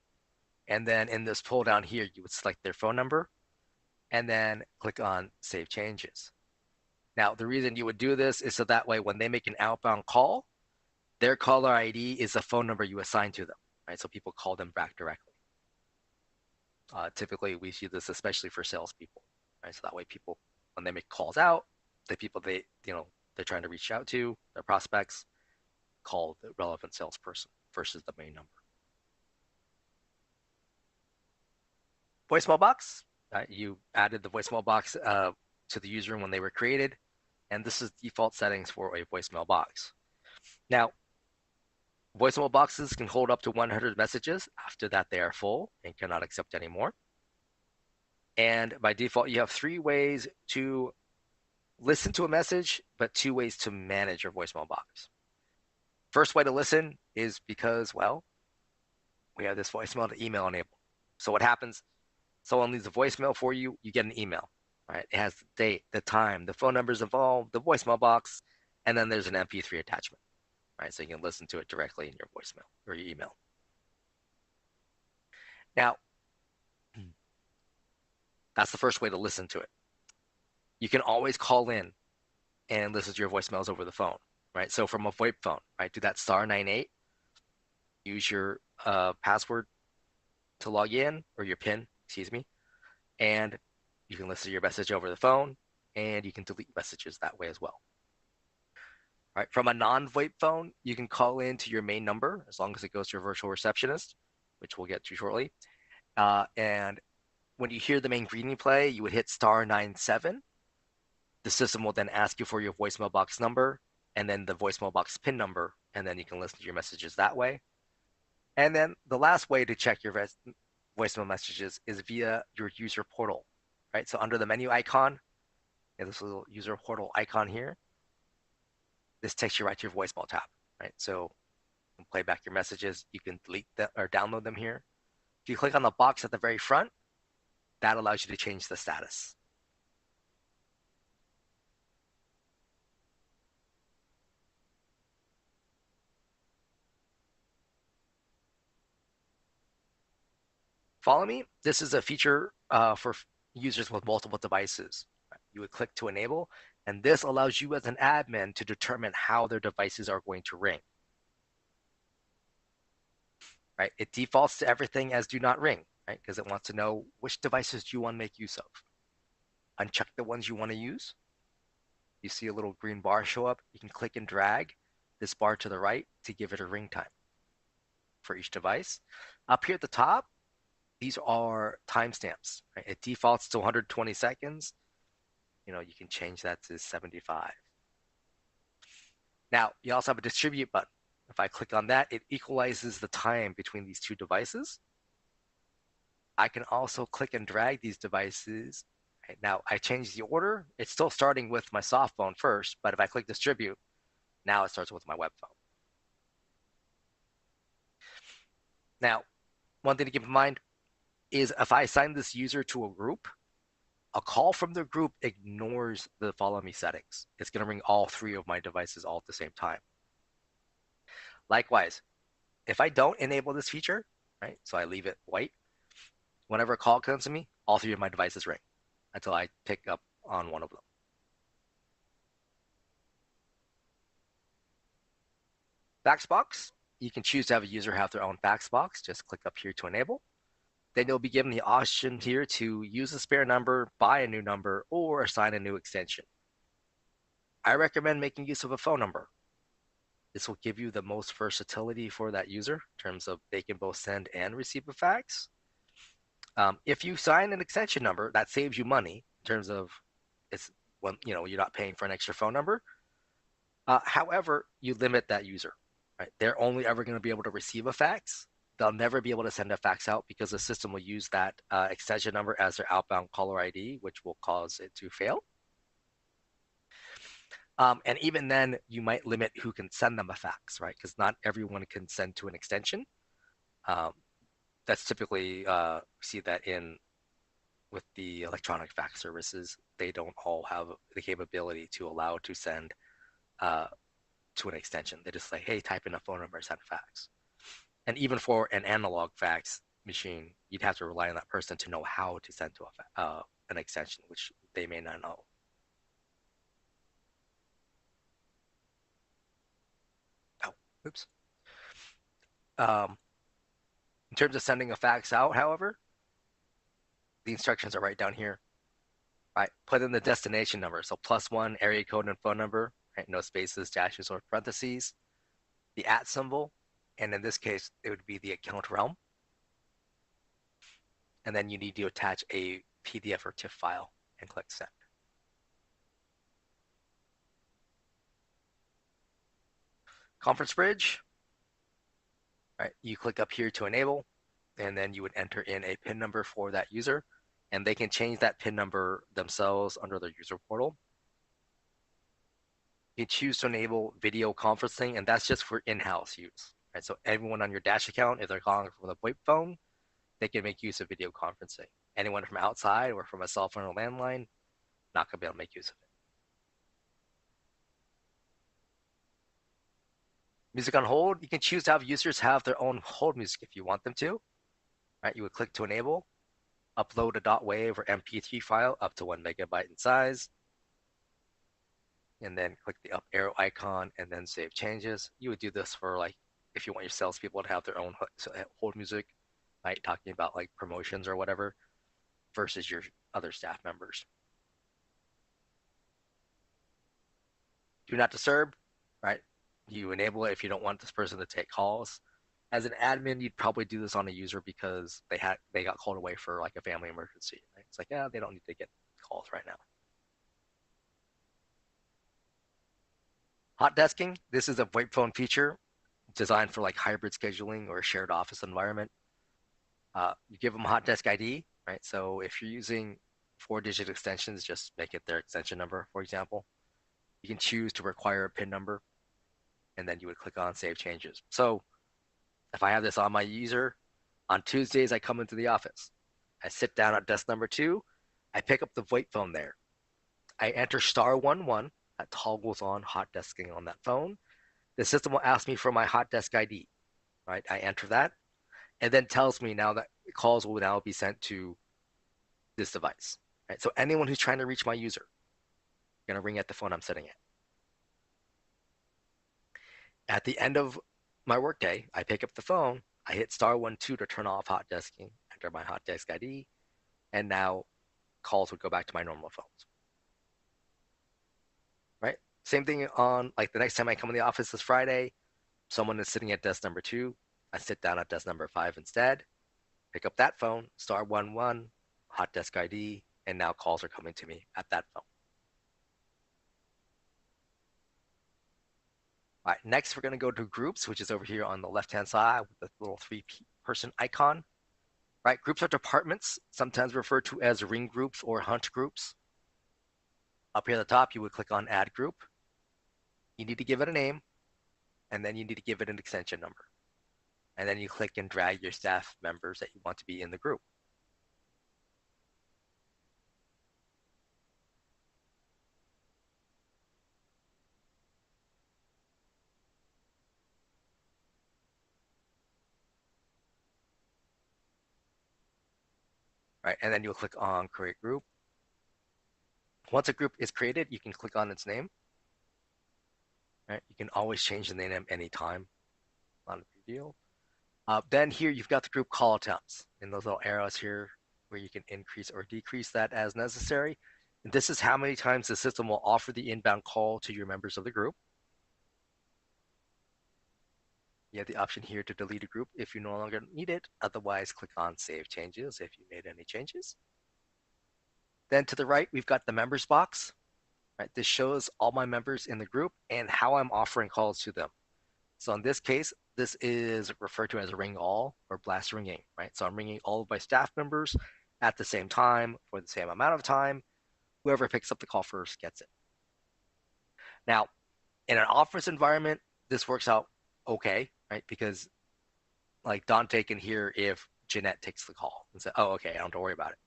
And then in this pull down here, you would select their phone number and then click on save changes. Now, the reason you would do this is so that way when they make an outbound call, their caller ID is the phone number you assign to them, right? So people call them back directly. Typically, we see this especially for salespeople, right? So that way people, when they make calls out, the people they're trying to reach out to, their prospects, call the relevant salesperson versus the main number. Voicemail box, you added the voicemail box to the user when they were created, and this is default settings for a voicemail box. Now, voicemail boxes can hold up to 100 messages. After that, they are full and cannot accept any more. And by default, you have 3 ways to listen to a message, but 2 ways to manage your voicemail box. First way to listen is because, well, we have this voicemail to email enabled. So what happens? Someone leaves a voicemail for you, you get an email, right? It has the date, the time, the phone numbers involved, the voicemail box, and then there's an MP3 attachment, right? So you can listen to it directly in your voicemail or your email. Now, that's the first way to listen to it. You can always call in and listen to your voicemails over the phone, right? So from a VoIP phone, right? Do that *98, use your password to log in, or your PIN, excuse me, and you can listen to your message over the phone, and you can delete messages that way as well. All right, from a non-VoIP phone, you can call in to your main number as long as it goes to your virtual receptionist, which we'll get to shortly. And when you hear the main greeting play, you would hit *97. The system will then ask you for your voicemail box number and then the voicemail box PIN number, and then you can listen to your messages that way. And then the last way to check your voicemail messages is via your user portal, right? So under the menu icon, you have this little user portal icon here. This takes you right to your voicemail tab, right? So you can play back your messages. You can delete them or download them here. If you click on the box at the very front, that allows you to change the status. Follow me. This is a feature for users with multiple devices. You would click to enable, and this allows you as an admin to determine how their devices are going to ring. Right? It defaults to everything as do not ring, right? Because it wants to know which devices do you want to make use of. Uncheck the ones you want to use. You see a little green bar show up. You can click and drag this bar to the right to give it a ring time for each device. Up here at the top, these are timestamps. Right? It defaults to 120 seconds. You can change that to 75. Now, you also have a distribute button. If I click on that, it equalizes the time between these 2 devices. I can also click and drag these devices. Right? Now, I change the order. It's still starting with my soft phone first, but if I click distribute, now it starts with my web phone. Now, one thing to keep in mind is if I assign this user to a group, a call from the group ignores the follow me settings. It's going to ring all 3 of my devices all at the same time. Likewise, if I don't enable this feature, right, so I leave it white, whenever a call comes to me, all 3 of my devices ring until I pick up on one of them. Fax box, you can choose to have a user have their own fax box. Just click up here to enable. then you'll be given the option here to use a spare number, buy a new number, or assign a new extension. I recommend making use of a phone number. This will give you the most versatility for that user in terms of they can both send and receive a fax. If you sign an extension number, that saves you money in terms of it's when you're not paying for an extra phone number. However, you limit that user, right? They're only ever going to be able to receive a fax. They'll never be able to send a fax out because the system will use that extension number as their outbound caller ID, which will cause it to fail. And even then, you might limit who can send them a fax, right? Because not everyone can send to an extension. Um, that's typically see that in with the electronic fax services, they don't all have the capability to allow to send uh, to an extension. They just say, hey, type in a phone number, send a fax. And even for an analog fax machine, you'd have to rely on that person to know how to send to an extension, which they may not know. Oh, oops. Um, in terms of sending a fax out, however, the instructions are right down here. Right, put in the destination number. So +1 area code and phone number, right? No spaces, dashes, or parentheses. The @ symbol, and in this case, it would be the account realm. And then you need to attach a PDF or TIFF file and click send. Conference bridge, right? You click up here to enable, and then you would enter in a PIN number for that user, and they can change that PIN number themselves under their user portal. You choose to enable video conferencing, and that's just for in-house use. Right? So everyone on your Dash account, if they're calling from the VoIP phone, they can make use of video conferencing. Anyone from outside or from a cell phone or landline, not going to be able to make use of it. Music on hold, you can choose to have users have their own hold music if you want them to. Right? You would click to enable, upload a .wav or MP3 file up to 1 megabyte in size, and then click the up arrow icon and then save changes. You would do this for like if you want your salespeople to have their own hold music, right? Talking about like promotions or whatever, versus your other staff members. Do not disturb, right? You enable it if you don't want this person to take calls. As an admin, you'd probably do this on a user because they got called away for like a family emergency. Right? It's like, yeah, they don't need to get calls right now. Hot desking, this is a VoIP phone feature designed for like hybrid scheduling or a shared office environment. You give them a hot desk ID, right? So if you're using 4-digit extensions, just make it their extension number, for example. You can choose to require a PIN number, and then you would click on Save Changes. So if I have this on my user, on Tuesdays, I come into the office. I sit down at desk number 2. I pick up the VoIP phone there. I enter *11. That toggles on hot desking on that phone. The system will ask me for my hot desk ID, right? I enter that, and then tells me now that calls will now be sent to this device, right? So anyone who's trying to reach my user, going to ring at the phone I'm sitting at. At the end of my workday, I pick up the phone, I hit *12 to turn off hot desking, enter my hot desk ID, and now calls would go back to my normal phones, right? Same thing on like the next time I come in the office this Friday, someone is sitting at desk number 2. I sit down at desk number 5 instead, pick up that phone, *11, hot desk ID, and now calls are coming to me at that phone. All right, next we're going to go to groups, which is over here on the left-hand side with the little 3-person icon. Right, groups are departments, sometimes referred to as ring groups or hunt groups. Up here at the top, you would click on Add Group. You need to give it a name, and then you need to give it an extension number. And then you click and drag your staff members that you want to be in the group. Right, and then you'll click on Create Group. Once a group is created, you can click on its name. Right, you can always change the name anytime. Not a big deal. Then here you've got the group call attempts and those little arrows here where you can increase or decrease that as necessary. And this is how many times the system will offer the inbound call to your members of the group. You have the option here to delete a group if you no longer need it. Otherwise, click on Save Changes if you made any changes. Then to the right, we've got the members box. Right, this shows all my members in the group and how I'm offering calls to them. So in this case, this is referred to as a ring all or blast ringing, right? So I'm ringing all of my staff members at the same time for the same amount of time. Whoever picks up the call first gets it. Now, in an office environment, this works out okay, right? Because like Dante can hear if Jeanette takes the call and say, oh, okay, I don't have to worry about it.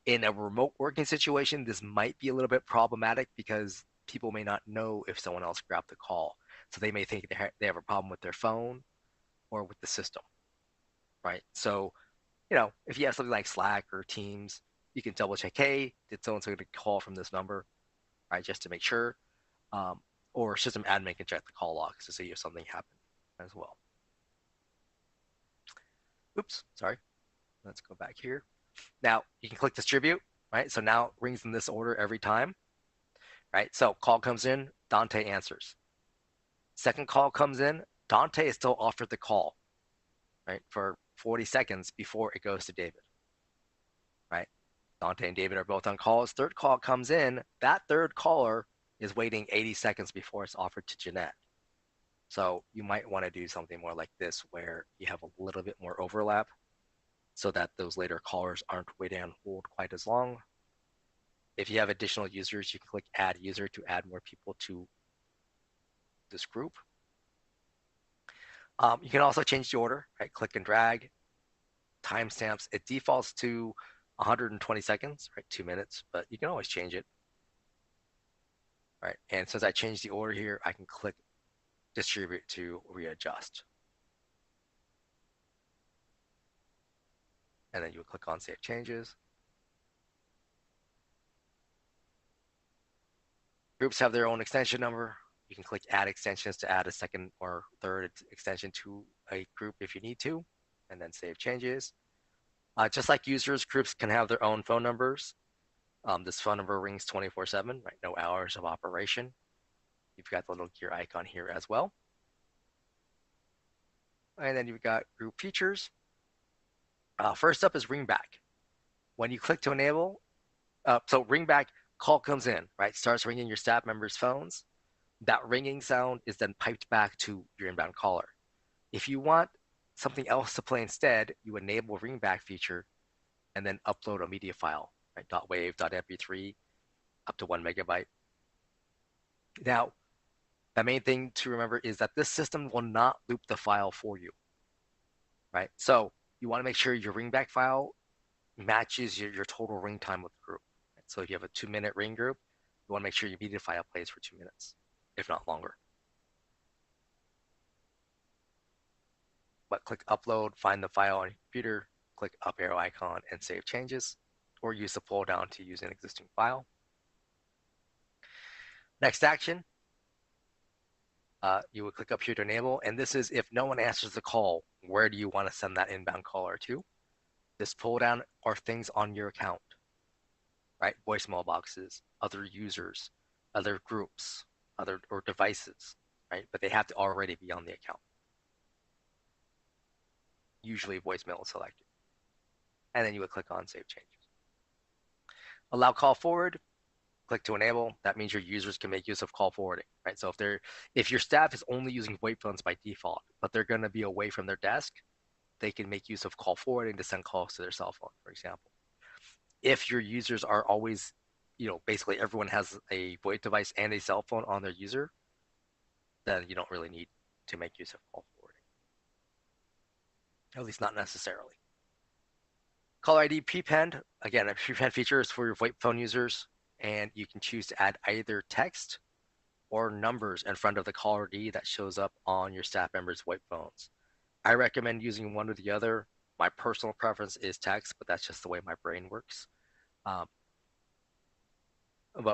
In a remote working situation, this might be a little bit problematic because people may not know if someone else grabbed the call. So they may think they have a problem with their phone or with the system, right? So, if you have something like Slack or Teams, you can double check, hey, did so-and-so get a call from this number, right? Just to make sure. Um, or system admin can check the call logs to see if something happened as well. Oops, sorry. Let's go back here. Now you can click distribute, right? So now it rings in this order every time, right? So call comes in, Dante answers. Second call comes in, Dante is still offered the call, right? For 40 seconds before it goes to David, right? Dante and David are both on calls. Third call comes in, that third caller is waiting 80 seconds before it's offered to Jeanette. So you might want to do something more like this where you have a little bit more overlap so that those later callers aren't waiting on hold quite as long. If you have additional users, you can click add user to add more people to this group. You can also change the order, right? Click and drag, timestamps. It defaults to 120 seconds, right? 2 minutes, but you can always change it, right? And since I changed the order here, I can click distribute to readjust. And then you would click on save changes. Groups have their own extension number. You can click add extensions to add a second or third extension to a group if you need to, and then save changes. Just like users, groups can have their own phone numbers. This phone number rings 24/7, right? No hours of operation. You've got the little gear icon here as well. And then you've got group features. First up is ringback. When you click to enable, so ringback, call comes in, right? Starts ringing your staff members' phones. That ringing sound is then piped back to your inbound caller. If you want something else to play instead, you enable ringback feature and then upload a media file, right? .wav, .mp3, up to 1 megabyte. Now, the main thing to remember is that this system will not loop the file for you, right? So you want to make sure your ringback file matches your total ring time with the group. Right? So if you have a 2-minute ring group, you want to make sure your media file plays for 2 minutes, if not longer. But click upload, find the file on your computer, click up arrow icon and save changes, or use the pull down to use an existing file. Next action, you would click up here to enable, and this is if no one answers the call, where do you want to send that inbound caller to? This pull down are things on your account, right? Voicemail boxes, other users, other groups, other or devices, right? But they have to already be on the account. Usually voicemail is selected. And then you would click on save changes. Allow call forward, click to enable. That means your users can make use of call forwarding, right? So if your staff is only using VoIP phones by default, but they're going to be away from their desk, they can make use of call forwarding to send calls to their cell phone, for example. If your users are always, basically everyone has a VoIP device and a cell phone on their user, then you don't really need to make use of call forwarding. At least not necessarily. Caller ID prepend, again, a prepend feature is for your VoIP phone users, and you can choose to add either text or numbers in front of the caller ID that shows up on your staff members' VoIP phones. I recommend using one or the other. My personal preference is text, but that's just the way my brain works. But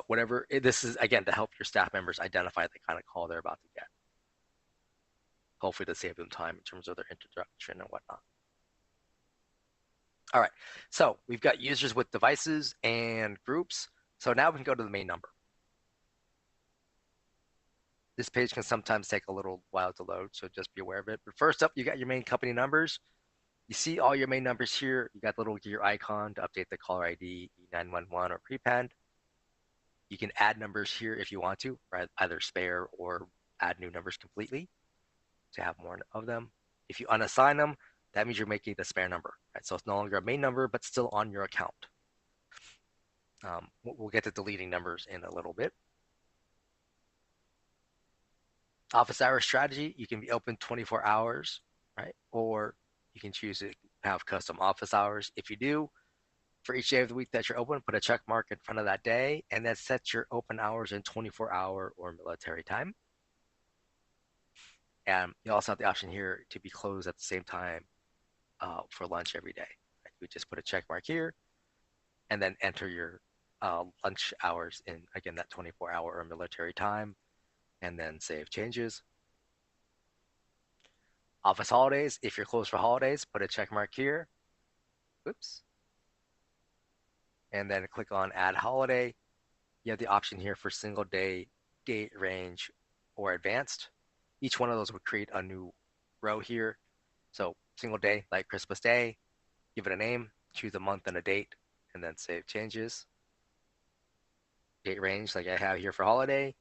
whatever, this is, again, to help your staff members identify the kind of call they're about to get. hopefully to save them time in terms of their introduction and whatnot. All right, so we've got users with devices and groups. So now we can go to the main number. This page can sometimes take a little while to load, so just be aware of it. But first up, you got your main company numbers. You see all your main numbers here. You got the little gear icon to update the caller ID, E911 or prepend. You can add numbers here if you want to, right? Either spare or add new numbers completely to have more of them. If you unassign them, that means you're making the spare number, right? So it's no longer a main number, but still on your account. We'll get to deleting numbers in a little bit. Office hours strategy, you can be open 24 hours, right? Or you can choose to have custom office hours. If you do, for each day of the week that you're open, put a check mark in front of that day, and then set your open hours in 24-hour or military time. And you also have the option here to be closed at the same time for lunch every day. Right? You just put a check mark here, and then enter your lunch hours in, again, that 24-hour or military time, and then save changes. Office holidays, if you're closed for holidays, put a check mark here. Oops. And then click on Add Holiday. You have the option here for single day, date range, or advanced. Each one of those would create a new row here. So single day, like Christmas Day, give it a name, choose a month and a date, and then save changes. Date range, like I have here for holiday,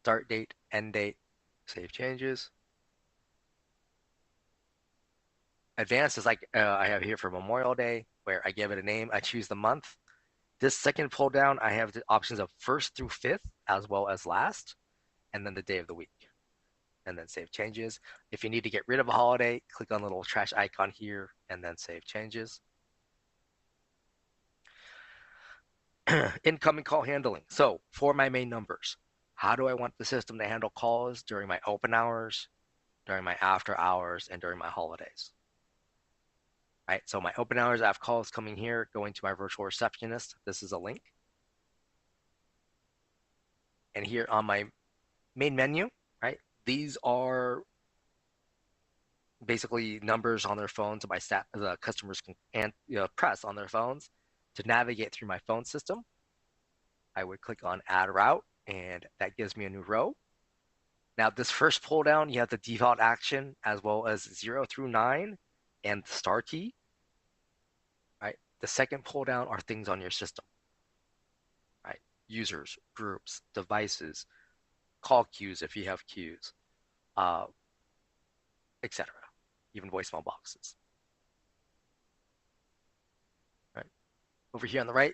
start date, end date, save changes. Advanced is like I have here for Memorial Day, where I give it a name, I choose the month. This second pull down, I have the options of 1st through 5th, as well as last, and then the day of the week, and then save changes. If you need to get rid of a holiday, click on the little trash icon here, and then save changes. Incoming call handling. So for my main numbers, how do I want the system to handle calls during my open hours, during my after hours, and during my holidays? Right, so my open hours, I have calls coming here, going to my virtual receptionist. This is a link. And here on my main menu, right, these are basically numbers on their phones so my staff, the customers can press on their phones to navigate through my phone system. I would click on Add Route, and that gives me a new row. Now, this first pull down, you have the default action as well as 0 through 9 and the star key. Right? The second pull down are things on your system. Right? Users, groups, devices, call queues if you have queues, etc. Even voicemail boxes. Right? Over here on the right,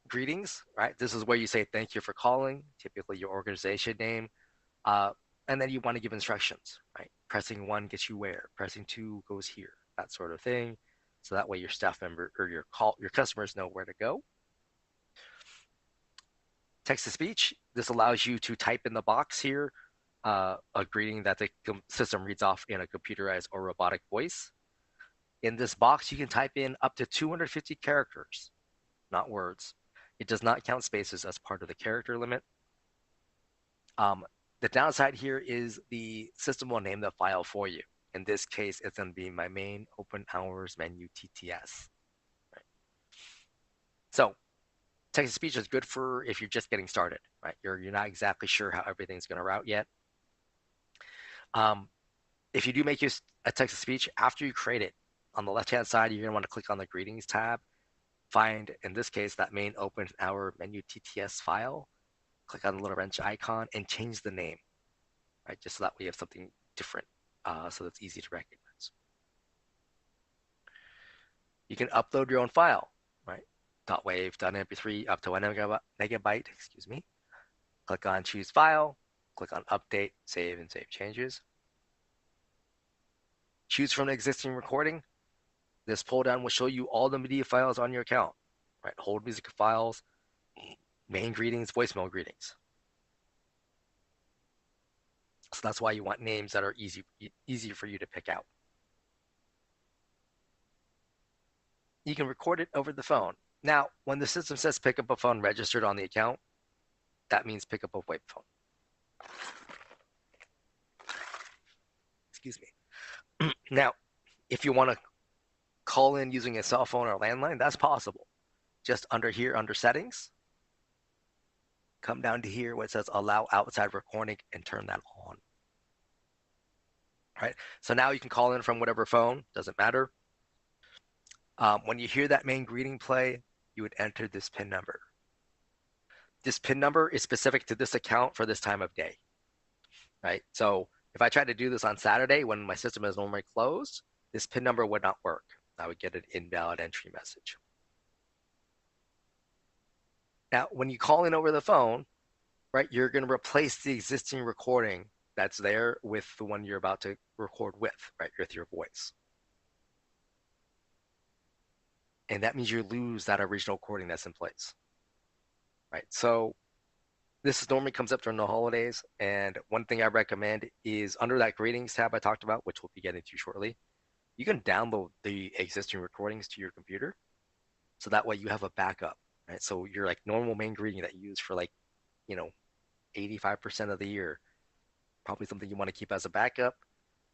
greetings. Right? This is where you say thank you for calling, typically your organization name. And then you want to give instructions, right? Pressing 1 gets you where, pressing 2 goes here, that sort of thing. So that way your staff member or your customers know where to go. Text to speech, this allows you to type in the box here a greeting that the system reads off in a computerized or robotic voice. In this box, you can type in up to 250 characters, not words. It does not count spaces as part of the character limit. The downside here is the system will name the file for you. In this case, it's going to be my main open hours menu TTS. Right? So text-to-speech is good for if you're just getting started, right? You're not exactly sure how everything's going to route yet. If you do make use a text-to-speech, after you create it, on the left-hand side, you're going to want to click on the Greetings tab, find, in this case, that main open hour menu TTS file, click on the little wrench icon, and change the name, right? Just so that we have something different, so that's easy to recognize. You can upload your own file, right? .wave, .mp3, up to 1 megabyte, excuse me. Click on Choose File, click on Update, Save, and Save Changes. Choose from an existing recording. This pull down will show you all the media files on your account, right? Hold music files, main greetings, voicemail greetings. So that's why you want names that are easy for you to pick out. You can record it over the phone. Now, when the system says pick up a phone registered on the account, that means pick up a VoIP phone. Excuse me. Now, if you want to call in using a cell phone or landline, that's possible. Just under here, under settings, come down to here where it says allow outside recording and turn that on. Right. So now you can call in from whatever phone, doesn't matter. When you hear that main greeting play, you would enter this PIN number. This PIN number is specific to this account for this time of day. Right. So if I try to do this on Saturday when my system is normally closed, this PIN number would not work. I would get an invalid entry message. Now, when you call in over the phone, right, you're going to replace the existing recording that's there with the one you're about to record with, right, with your voice. And that means you lose that original recording that's in place, right? So this normally comes up during the holidays. And one thing I recommend is under that greetings tab I talked about, which we'll be getting to shortly, you can download the existing recordings to your computer. So that way you have a backup, right? So your like normal main greeting that you use for like, 85% of the year, probably something you want to keep as a backup.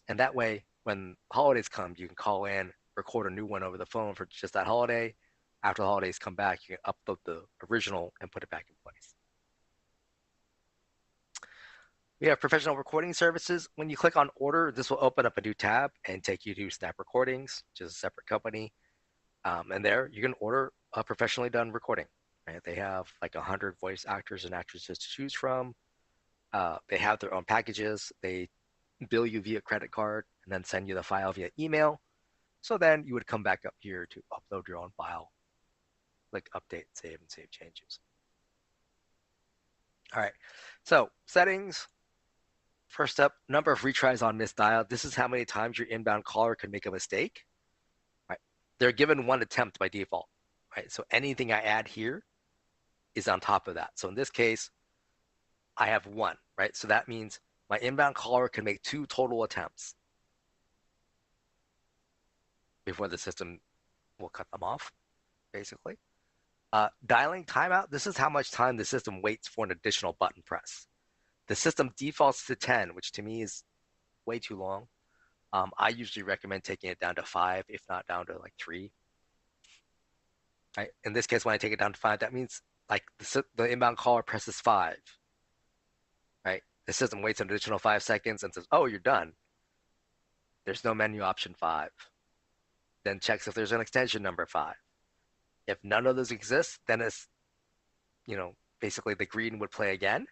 And that way, when holidays come, you can call in, record a new one over the phone for just that holiday. After the holidays come back, you can upload the original and put it back in place. We have professional recording services. When you click on order, this will open up a new tab and take you to Snap Recordings, which is a separate company. And there you can order a professionally done recording. Right? They have like 100 voice actors and actresses to choose from. They have their own packages. They bill you via credit card and then send you the file via email. So then you would come back up here to upload your own file, like update, save, and save changes. All right, so settings. First up, number of retries on missed dial. This is how many times your inbound caller can make a mistake. Right? They're given one attempt by default. Right? So anything I add here is on top of that. So in this case, I have one, right? So that means my inbound caller can make 2 total attempts before the system will cut them off, basically. Dialing timeout, this is how much time the system waits for an additional button press. The system defaults to 10, which to me is way too long. I usually recommend taking it down to 5, if not down to like 3. Right? In this case, when I take it down to 5, that means like the inbound caller presses 5. Right? The system waits an additional 5 seconds and says, "Oh, you're done." There's no menu option 5. Then checks if there's an extension number 5. If none of those exist, then it's, basically the green would play again.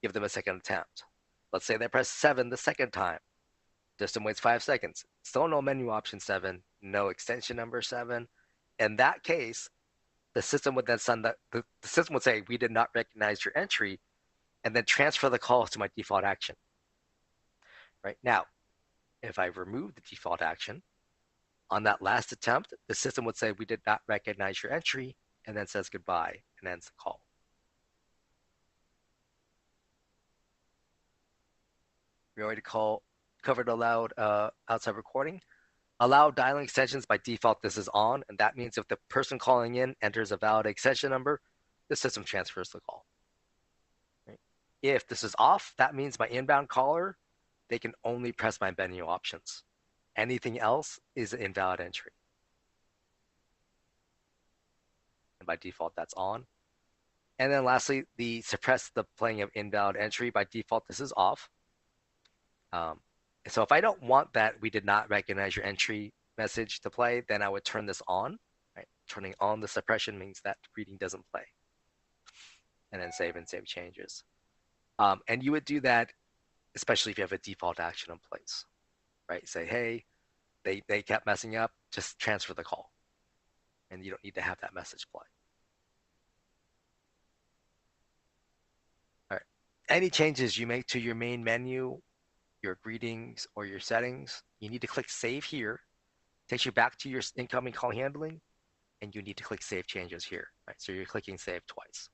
Give them a second attempt. Let's say they press 7 the second time. System waits 5 seconds. Still no menu option 7, no extension number 7. In that case, the system would then send that the system would say, "We did not recognize your entry," and then transfer the call to my default action. Right now, if I remove the default action, on that last attempt, the system would say, "We did not recognize your entry," and then says goodbye and ends the call. We already covered allowed outside recording. Allow dialing extensions by default, this is on, and that means if the person calling in enters a valid extension number, the system transfers the call. Right? If this is off, that means my inbound caller, they can only press my menu options. Anything else is an invalid entry. And by default, that's on. And then lastly, the suppress the playing of invalid entry. By default, this is off. So if I don't want that "we did not recognize your entry" message to play, then I would turn this on. Right? Turning on the suppression means that greeting doesn't play. And then save and save changes. And you would do that, especially if you have a default action in place. Right? Say, "Hey, they kept messing up, just transfer the call." And you don't need to have that message play. All right. Any changes you make to your main menu, your greetings, or your settings, you need to click save here. Takes you back to your incoming call handling, and you need to click save changes here. Right? So you're clicking save twice.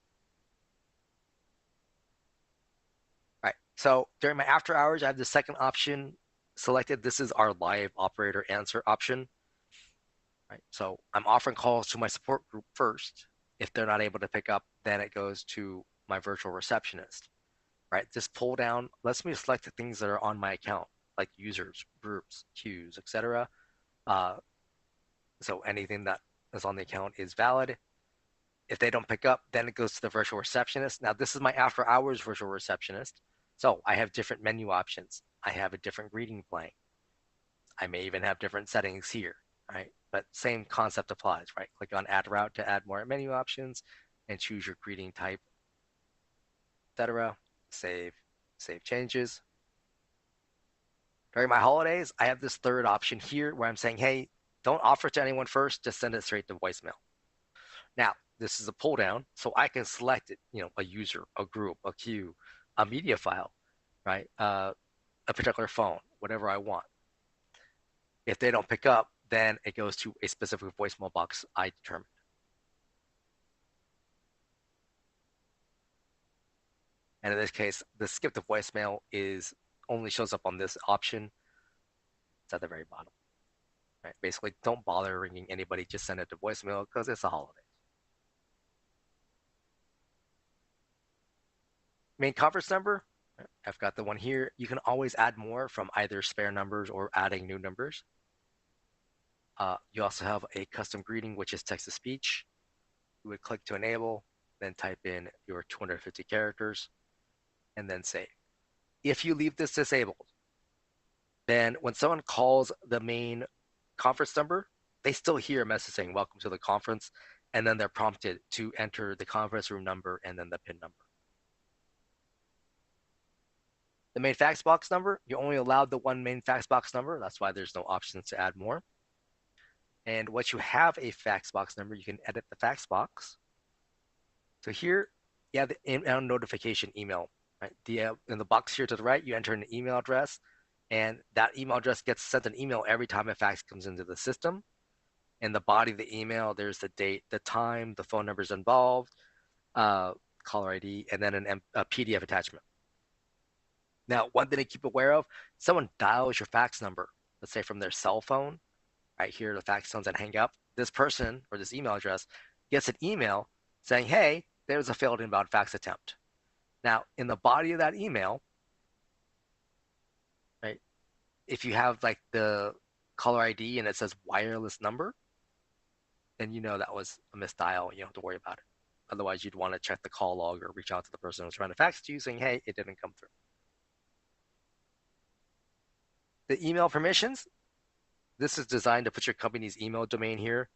All right. So during my after hours, I have the second option selected. This is our live operator answer option. Right? So I'm offering calls to my support group first. If they're not able to pick up, then it goes to my virtual receptionist. Right? This pull down lets me select the things that are on my account. like users, groups, queues, etc. So anything that is on the account is valid. If they don't pick up, then it goes to the virtual receptionist. Now, this is my after hours virtual receptionist. So I have different menu options. I have a different greeting playing. I may even have different settings here, right? But same concept applies, right? Click on add route to add more menu options and choose your greeting type, etc. Save, save changes. During my holidays, I have this third option here where I'm saying, hey, don't offer it to anyone first, just send it straight to voicemail. Now, this is a pull down, so I can select it, a user, a group, a queue, a media file, right? A particular phone, whatever I want. If they don't pick up, then it goes to a specific voicemail box I determined. And in this case, the skip to voicemail is only shows up on this option. It's at the very bottom. Right? Basically, don't bother ringing anybody. Just send it to voicemail because it's a holiday. Main conference number, I've got the one here. You can always add more from either spare numbers or adding new numbers. You also have a custom greeting, which is text to speech. You would click to enable, then type in your 250 characters, and then save. If you leave this disabled, then when someone calls the main conference number, they still hear a message saying, welcome to the conference, and then they're prompted to enter the conference room number and then the PIN number. The main fax box number, you're only allowed the one main fax box number. That's why there's no options to add more. And once you have a fax box number, you can edit the fax box. So here, you have the inbound notification email. Right? In the box here to the right, you enter an email address, and that email address gets sent an email every time a fax comes into the system. In the body of the email, there's the date, the time, the phone numbers involved, caller ID, and then a PDF attachment. Now, one thing to keep aware of, someone dials your fax number, let's say from their cell phone, right here, the fax tones and hang up. This person or this email address gets an email saying, hey, there's a failed inbound fax attempt. Now, in the body of that email, right, if you have like the caller ID and it says wireless number, then you know that was a missed dial. You don't have to worry about it. Otherwise, you'd want to check the call log or reach out to the person who's trying to fax to you saying, hey, it didn't come through. The email permissions, this is designed to put your company's email domain here.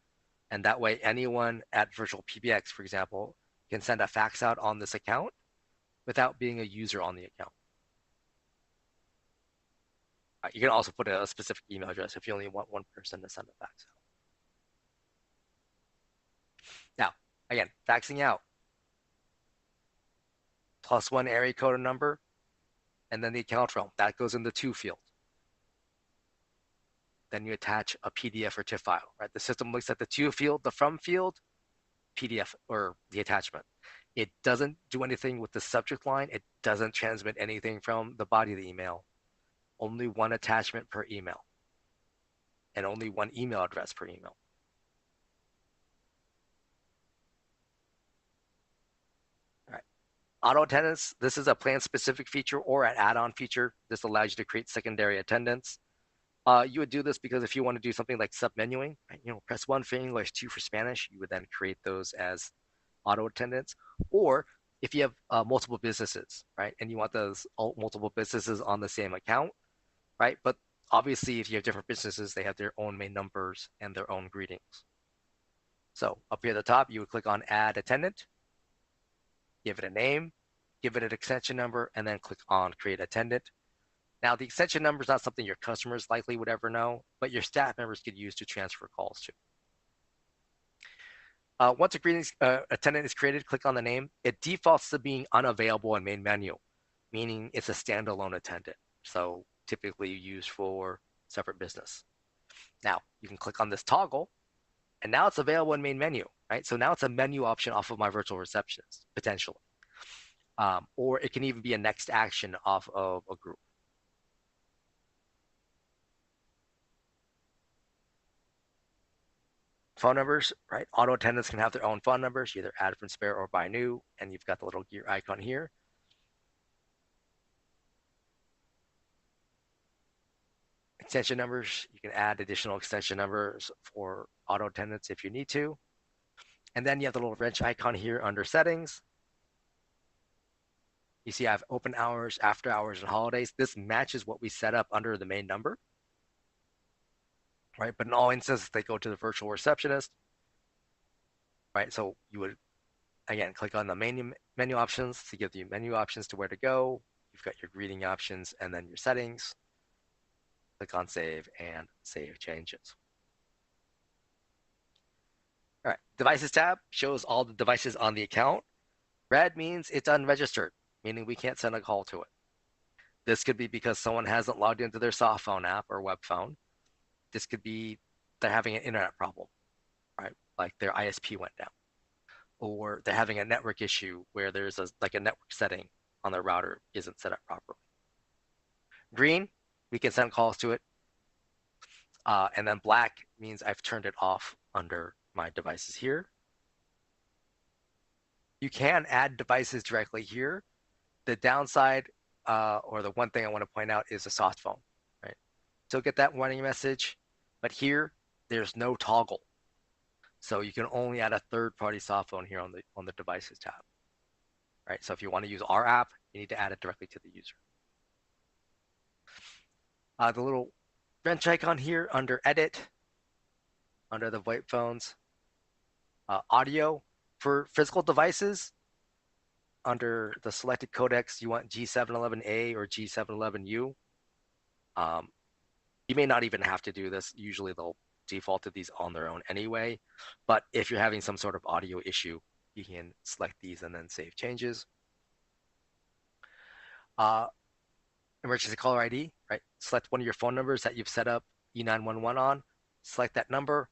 And that way, anyone at VirtualPBX, for example, can send a fax out on this account without being a user on the account. You can also put a specific email address if you only want one person to send a fax out. Now, again, faxing out, +1 area code number, and then the account realm. That goes in the to field. Then you attach a PDF or TIFF file, right? The system looks at the to field, the from field, PDF, or the attachment. It doesn't do anything with the subject line. It doesn't transmit anything from the body of the email. Only one attachment per email, and only one email address per email. All right. Auto attendance, this is a plan specific feature or an add-on feature. This allows you to create secondary attendance. You would do this because if you want to do something like submenuing, right, press 1 for English, 2 for Spanish, you would then create those as auto attendance. Or if you have multiple businesses, right, and you want those multiple businesses on the same account, right? But obviously, if you have different businesses, they have their own main numbers and their own greetings. So up here at the top, you would click on Add Attendant, give it a name, give it an extension number, and then click on Create Attendant. Now, the extension number is not something your customers likely would ever know, but your staff members could use to transfer calls to. Once a greetings attendant is created, click on the name. It defaults to being unavailable in main menu, meaning it's a standalone attendant. So typically used for separate business. Now, you can click on this toggle, and now it's available in main menu, right? So now it's a menu option off of my virtual receptionist, potentially. Or it can even be a next action off of a group. Phone numbers, right? Auto attendants can have their own phone numbers, either add from spare or buy new, and you've got the little gear icon here. extension numbers. You can add additional extension numbers for auto attendance if you need to. And then you have the little wrench icon here under settings. You see I have open hours, after hours, and holidays. This matches what we set up under the main number, right? But in all instances, they go to the virtual receptionist, right? So you would, again, click on the menu options to give you menu options to where to go. You've got your greeting options and then your settings. Click on save and save changes. All right, devices tab shows all the devices on the account. Red means it's unregistered, meaning we can't send a call to it. This could be because someone hasn't logged into their soft phone app or web phone. This could be they're having an internet problem, right? Like their ISP went down, or they're having a network issue where there's a network setting on their router isn't set up properly. Green, we can send calls to it. And then black means I've turned it off under my devices here. You can add devices directly here. The downside, or the one thing I want to point out, is a soft phone, right? So get that warning message, but here there's no toggle. So you can only add a third-party soft phone here on the devices tab, right? So if you want to use our app, you need to add it directly to the user. The little wrench icon here under edit, under the VoIP phones, audio for physical devices. Under the selected codecs, you want G711A or G711U. You may not even have to do this. Usually they'll default to these on their own anyway. But if you're having some sort of audio issue, you can select these and then save changes. Emergency caller ID, right? Select one of your phone numbers that you've set up E911 on. Select that number.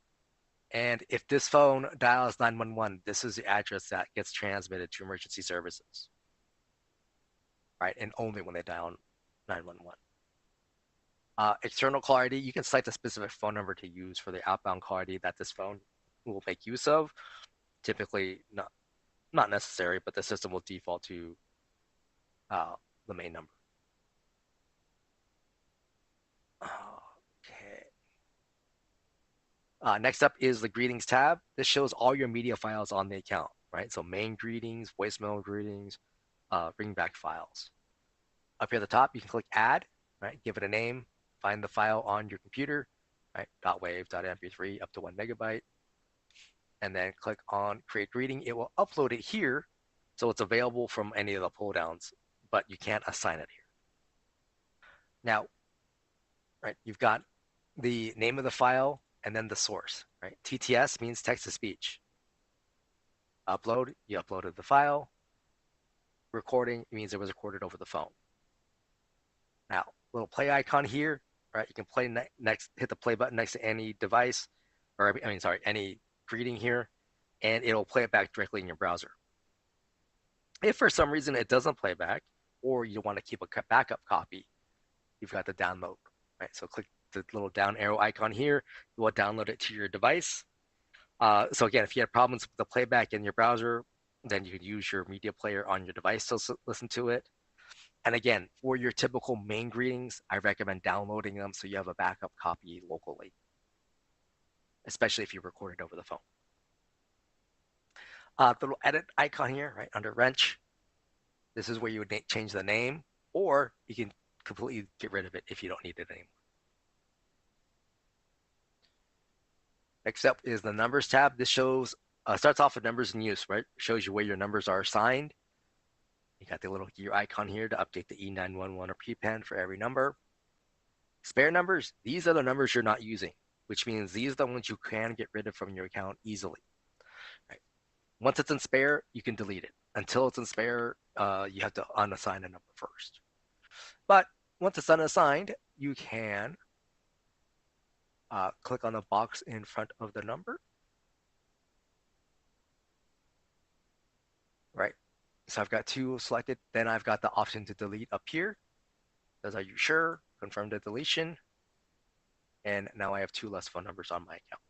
And if this phone dials 911, this is the address that gets transmitted to emergency services, right? And only when they dial 911. External caller ID, you can select a specific phone number to use for the outbound caller ID that this phone will make use of. Typically, not necessary, but the system will default to the main number. Okay. Next up is the greetings tab. This shows all your media files on the account, right? So main greetings, voicemail greetings, ringback files. Up here at the top, you can click add, right? Give it a name, find the file on your computer, right? .wav, .mp3, up to 1 megabyte. And then click on create greeting. It will upload it here, so it's available from any of the pull downs, but you can't assign it here. Now, right, you've got the name of the file and then the source, right? TTS means text to speech. Upload, you uploaded the file. Recording means it was recorded over the phone. Now, little play icon here, right? You can play next, hit the play button next to any device, or any greeting here, and it'll play it back directly in your browser. If for some reason it doesn't play back, or you want to keep a backup copy, you've got the download, right? So click the little down arrow icon here. You will download it to your device. So again, if you had problems with the playback in your browser, then you could use your media player on your device to listen to it. And again, for your typical main greetings, I recommend downloading them so you have a backup copy locally, especially if you record it over the phone. The little edit icon here, right under wrench, this is where you would change the name, or you can completely get rid of it if you don't need it anymore. Next up is the numbers tab. This shows starts off with numbers in use, right? Shows you where your numbers are assigned. You got the little gear icon here to update the E911 or PPAN for every number. Spare numbers, these are the numbers you're not using, which means these are the ones you can get rid of from your account easily. Right? Once it's in spare, you can delete it. Until it's in spare, you have to unassign a number first. But once it's unassigned, you can click on the box in front of the number. Right. So I've got 2 selected. Then I've got the option to delete up here. Says, are you sure? Confirm the deletion. And now I have 2 less phone numbers on my account.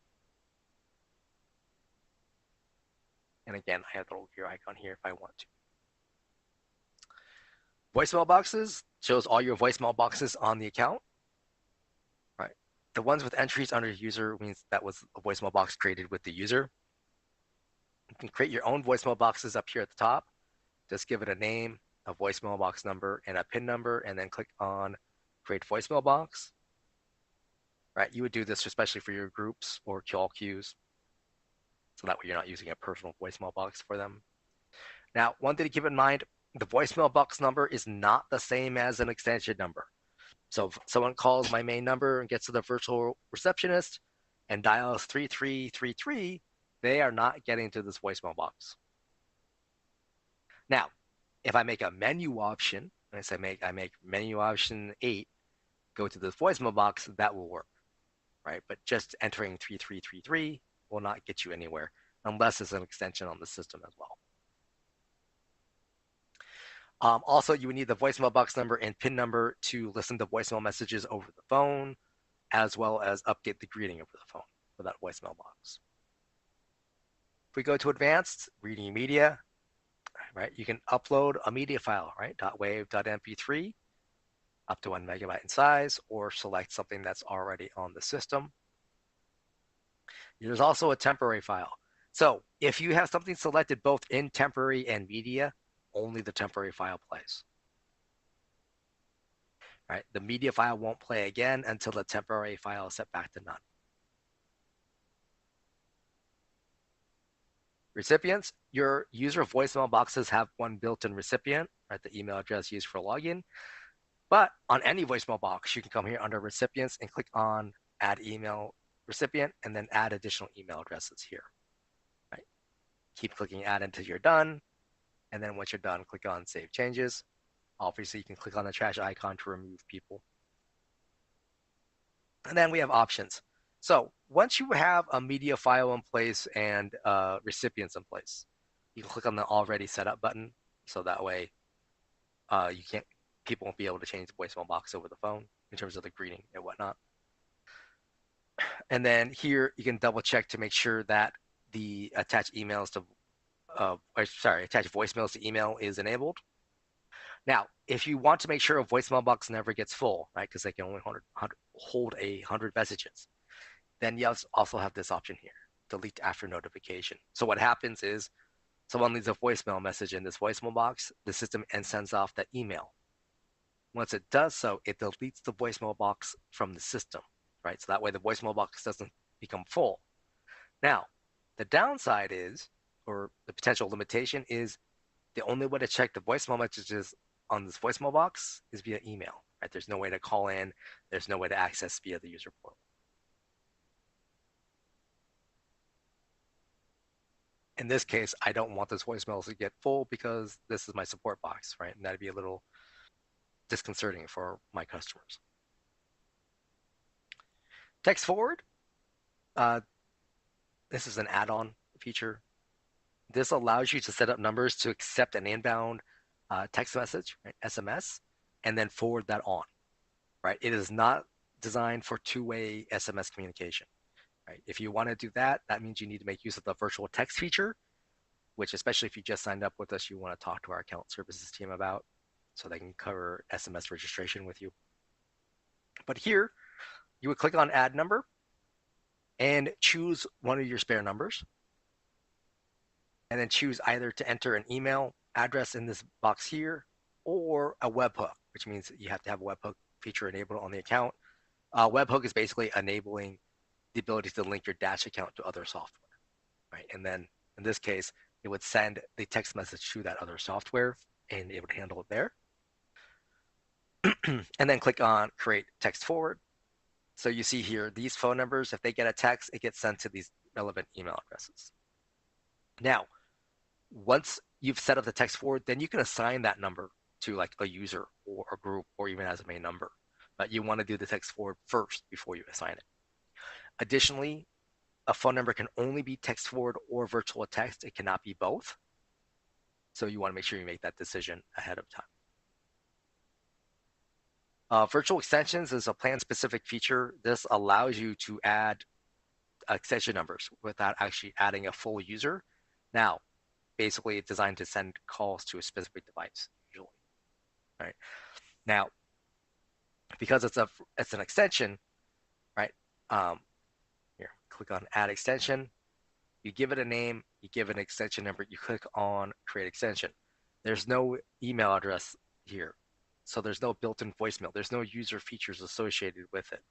And again, I have the little gear icon here if I want to. Voicemail boxes shows all your voicemail boxes on the account. The ones with entries under user means that was a voicemail box created with the user. You can create your own voicemail boxes up here at the top. Just give it a name, a voicemail box number, and a PIN number, and then click on create voicemail box. Right, you would do this especially for your groups or call queues, so that way you're not using a personal voicemail box for them. Now, one thing to keep in mind, the voicemail box number is not the same as an extension number. So if someone calls my main number and gets to the virtual receptionist and dials 3333, they are not getting to this voicemail box. Now, if I make a menu option, I make menu option 8, go to this voicemail box, that will work, right? But just entering 3333 will not get you anywhere unless it's an extension on the system as well. Also, you would need the voicemail box number and PIN number to listen to voicemail messages over the phone, as well as update the greeting over the phone for that voicemail box. If we go to advanced, reading media, right, you can upload a media file, right, .wave.mp3, up to 1 megabyte in size, or select something that's already on the system. There's also a temporary file. So if you have something selected both in temporary and media, only the temporary file plays. Right? The media file won't play again until the temporary file is set back to none. Recipients, your user voicemail boxes have one built-in recipient, right? The email address used for login. But on any voicemail box, you can come here under recipients and click on add email recipient and then add additional email addresses here. Right? Keep clicking add until you're done. And then once you're done, click on save changes. Obviously, you can click on the trash icon to remove people. And then we have options. So once you have a media file in place and recipients in place, you can click on the already set up button. So that way people won't be able to change the voicemail box over the phone in terms of the greeting and whatnot. And then here you can double check to make sure that the attached emails to attach voicemails to email is enabled. Now, if you want to make sure a voicemail box never gets full, right, because they can only hold 100 messages, then you also have this option here, delete after notification. So what happens is someone leaves a voicemail message in this voicemail box, the system and sends off that email. Once it does so, it deletes the voicemail box from the system, right? So that way the voicemail box doesn't become full. Now, the downside is, or the potential limitation is, the only way to check the voicemail messages on this voicemail box is via email, right? There's no way to call in. There's no way to access via the user portal. In this case, I don't want this voicemail to get full because this is my support box, right? And that'd be a little disconcerting for my customers. Text forward. This is an add-on feature. This allows you to set up numbers to accept an inbound text message, right, SMS, and then forward that on, right? It is not designed for two-way SMS communication, right? If you want to do that, that means you need to make use of the virtual text feature, which especially if you just signed up with us, you want to talk to our account services team about so they can cover SMS registration with you. But here, you would click on add number and choose one of your spare numbers, and then choose either to enter an email address in this box here or a webhook, which means you have to have a webhook feature enabled on the account. Webhook is basically enabling the ability to link your Dash account to other software, right? And then in this case, it would send the text message to that other software and it would handle it there. And then click on create text forward. So you see here, these phone numbers, if they get a text, it gets sent to these relevant email addresses. Now, once you've set up the text forward, then you can assign that number to like a user or a group or even as a main number. But you want to do the text forward first before you assign it. Additionally, a phone number can only be text forward or virtual text. It cannot be both. So you want to make sure you make that decision ahead of time. Virtual extensions is a plan-specific feature. This allows you to add extension numbers without actually adding a full user. Now, basically, it's designed to send calls to a specific device, usually. Right now, because it's an extension, right? Um, Here, click on add extension. You give it a name, you give it an extension number, you click on create extension. There's no email address here. So there's no built-in voicemail. There's no user features associated with it.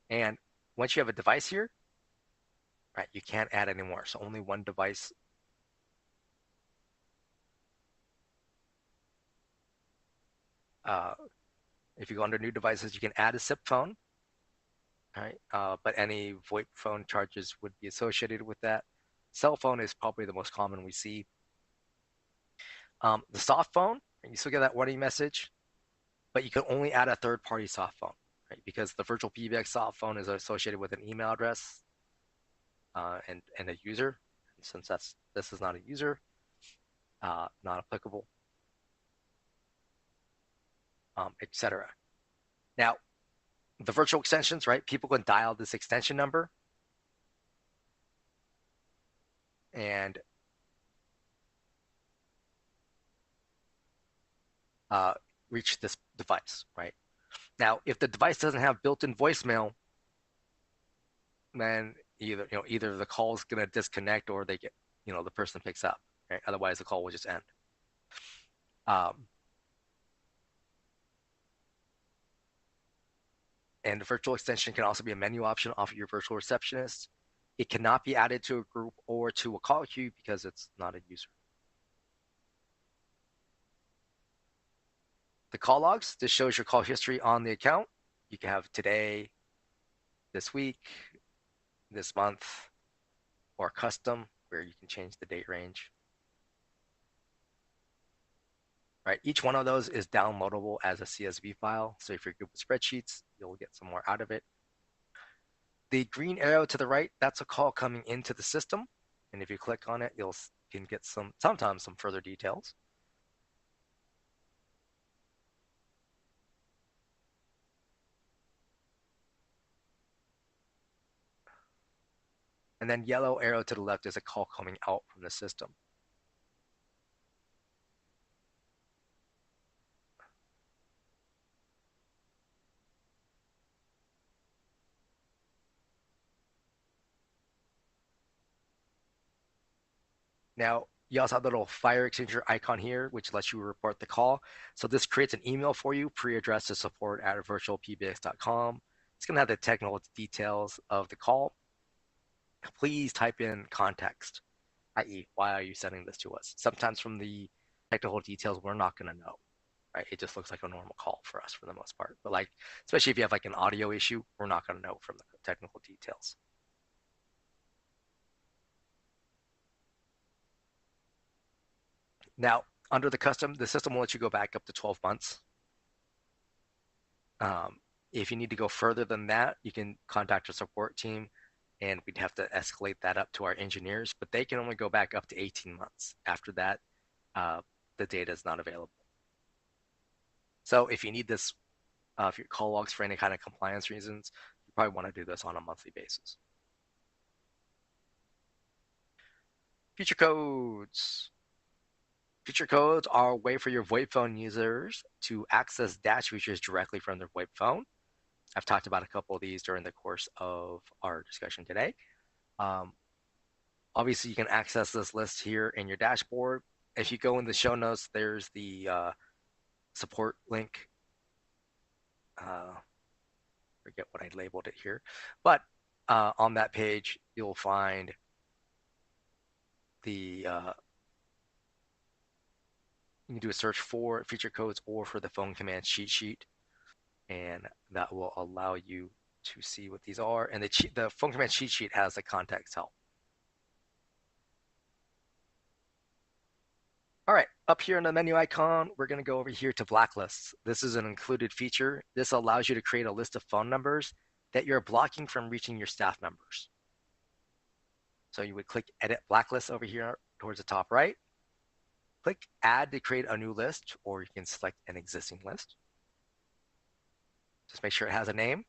And once you have a device here, right, you can't add anymore. So only one device. Uh, if you go under new devices, you can add a SIP phone, right? But any VoIP phone charges would be associated with that. Cell phone is probably the most common we see. The soft phone, you still get that warning message, but you can only add a third-party soft phone, right? Because the virtual PBX soft phone is associated with an email address and a user. And since this is not a user, not applicable, etc. Now, the virtual extensions, right? People can dial this extension number and reach this device, right? Now, if the device doesn't have built-in voicemail, then either the call is going to disconnect or they get the person picks up. Right? Otherwise, the call will just end. Um, and the virtual extension can also be a menu option off of your virtual receptionist. It cannot be added to a group or to a call queue because it's not a user. The call logs, this shows your call history on the account. You can have today, this week, this month, or custom, where you can change the date range. Right, each one of those is downloadable as a CSV file. So if you're good with spreadsheets, you'll get some more out of it. The green arrow to the right, that's a call coming into the system. And if you click on it, you can get sometimes some further details. And then yellow arrow to the left is a call coming out from the system. Now, you also have the little fire extinguisher icon here, which lets you report the call. So this creates an email for you, pre-addressed to support@virtualpbx.com. It's going to have the technical details of the call. Please type in context, i.e., why are you sending this to us? Sometimes from the technical details, we're not going to know, right? It just looks like a normal call for us for the most part. But especially if you have like an audio issue, we're not going to know from the technical details. Now, under the custom, the system will let you go back up to 12 months. If you need to go further than that, you can contact our support team and we'd have to escalate that up to our engineers, but they can only go back up to 18 months. After that, the data is not available. So if you need this, if your call logs for any kind of compliance reasons, you probably want to do this on a monthly basis. Feature codes. Feature codes are a way for your VoIP phone users to access dash features directly from their VoIP phone. I've talked about a couple of these during the course of our discussion today. Obviously, you can access this list here in your dashboard. If you go in the show notes, there's the support link. Forget what I labeled it here. But on that page, you'll find the you can do a search for feature codes or for the phone command cheat sheet, and that will allow you to see what these are. And the phone command cheat sheet has the context help. All right, up here in the menu icon, we're going to go over here to blacklists. This is an included feature. This allows you to create a list of phone numbers that you're blocking from reaching your staff members. So you would click edit blacklist over here towards the top right. Click add to create a new list, or you can select an existing list. Just make sure it has a name.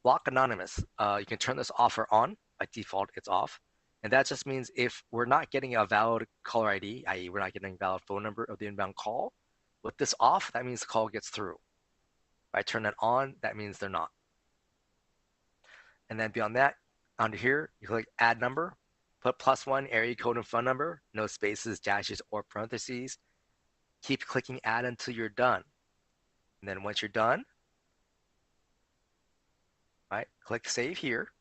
Block anonymous. You can turn this off or on. By default, it's off. And that just means if we're not getting a valid caller ID, i.e. we're not getting a valid phone number of the inbound call, with this off, that means the call gets through. If I turn that on, that means they're not. And then beyond that, under here, you click add number, put +1 area code and phone number, no spaces, dashes, or parentheses. Keep clicking add until you're done. And then once you're done, right, click save here.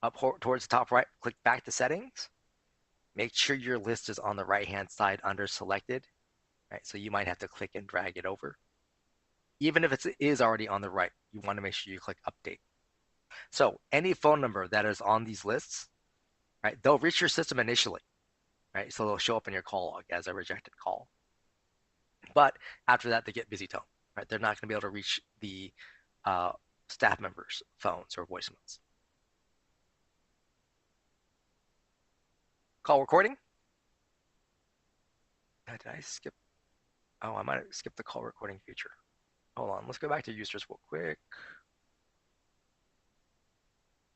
Up towards the top right, click back to settings. Make sure your list is on the right-hand side under selected. Right, so you might have to click and drag it over. Even if it is already on the right, you want to make sure you click update. So any phone number that is on these lists, right, they'll reach your system initially, right? So they'll show up in your call log as a rejected call. But after that, they get busy tone, right? They're not going to be able to reach the staff members' phones or voicemails. Call recording. Did I skip? Oh, I might have skipped the call recording feature. Hold on, let's go back to users real quick.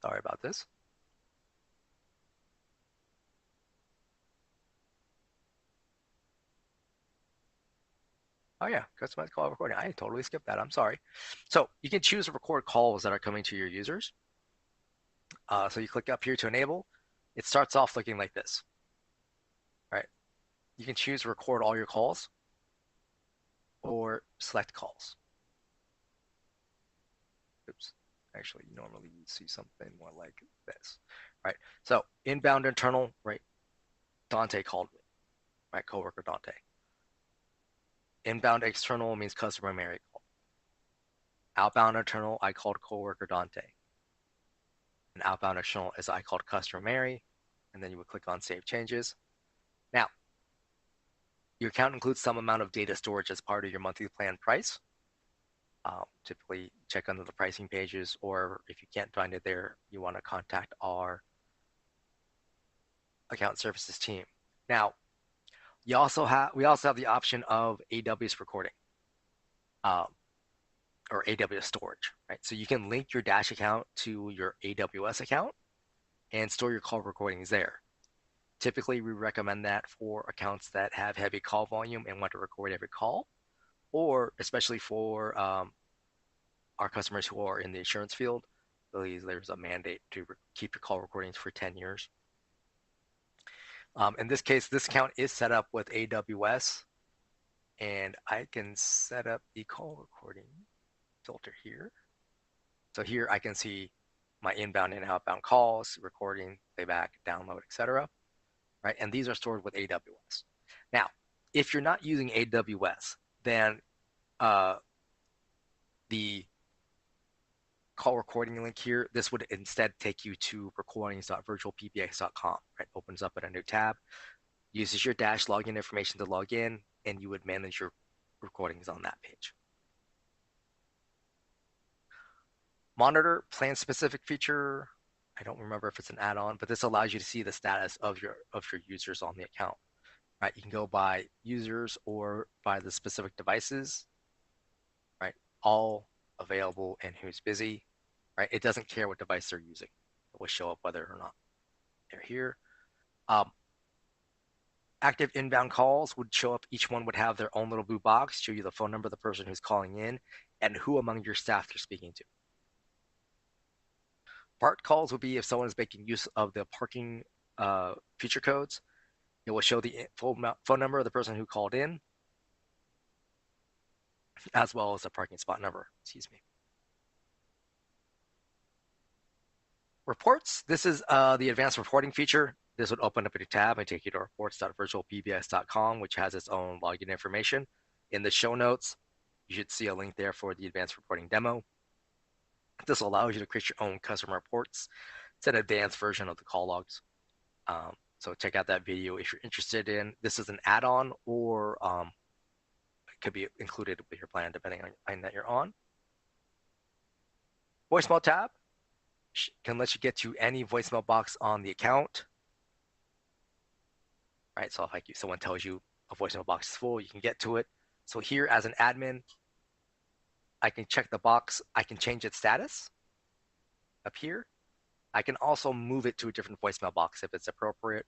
Sorry about this. Oh yeah, customize call recording. I totally skipped that. I'm sorry. So you can choose to record calls that are coming to your users. So you click up here to enable. It starts off looking like this. Right. You can choose to record all your calls or select calls. Oops. Actually, normally you see something more like this. Right. So inbound internal, right? Dante called me. Right, coworker Dante. Inbound external means customer Mary called. Outbound internal, I called coworker Dante. And outbound external is I called customer Mary. And then you would click on save changes. Now, your account includes some amount of data storage as part of your monthly plan price. Typically, check under the pricing pages, or if you can't find it there, you want to contact our account services team. Now, we also have the option of AWS recording or AWS storage, right? So you can link your Dash account to your AWS account and store your call recordings there. Typically, we recommend that for accounts that have heavy call volume and want to record every call, or especially for our customers who are in the insurance field. There's a mandate to keep your call recordings for 10 years. In this case, this account is set up with AWS, and I can set up the call recording filter here. So here I can see my inbound and outbound calls, recording, playback, download, etc. Right? And these are stored with AWS. Now, if you're not using AWS, then the call recording link here, this would instead take you to recordings.virtualpbx.com, right? Opens up in a new tab, uses your Dash login information to log in, and you would manage your recordings on that page. Monitor plan specific feature. I don't remember if it's an add-on, but this allows you to see the status of your users on the account. Right? You can go by users or by the specific devices. Right? All available and who's busy. Right? It doesn't care what device they're using. It will show up whether or not they're here. Active inbound calls would show up. Each one would have their own little blue box, show you the phone number of the person who's calling in and who among your staff you're speaking to. Park calls would be if someone is making use of the parking feature codes. It will show the phone number of the person who called in, as well as the parking spot number. Excuse me. Reports. This is the advanced reporting feature. This would open up a new tab and take you to reports.virtualpbx.com, which has its own login information. In the show notes, you should see a link there for the advanced reporting demo. This allows you to create your own customer reports. It's an advanced version of the call logs. So check out that video if you're interested in. This is an add-on, or it could be included with your plan depending on the line that you're on. Voicemail tab can let you get to any voicemail box on the account. Right, so if someone tells you a voicemail box is full, you can get to it. So here as an admin, I can check the box. I can change its status up here. I can also move it to a different voicemail box if it's appropriate.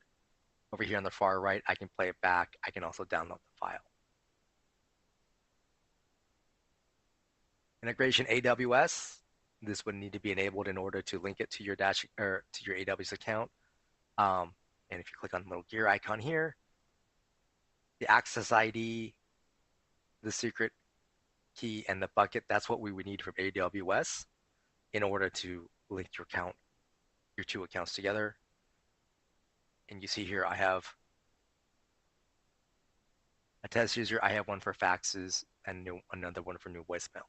Over here on the far right, I can play it back. I can also download the file. Integration AWS. this would need to be enabled in order to link it to your dash or to your AWS account. Um, and if you click on the little gear icon here, the access ID, the secret key, and the bucket, that's what we would need from AWS in order to link your two accounts together. And you see here, I have a test user. I have one for faxes and another one for new voicemail.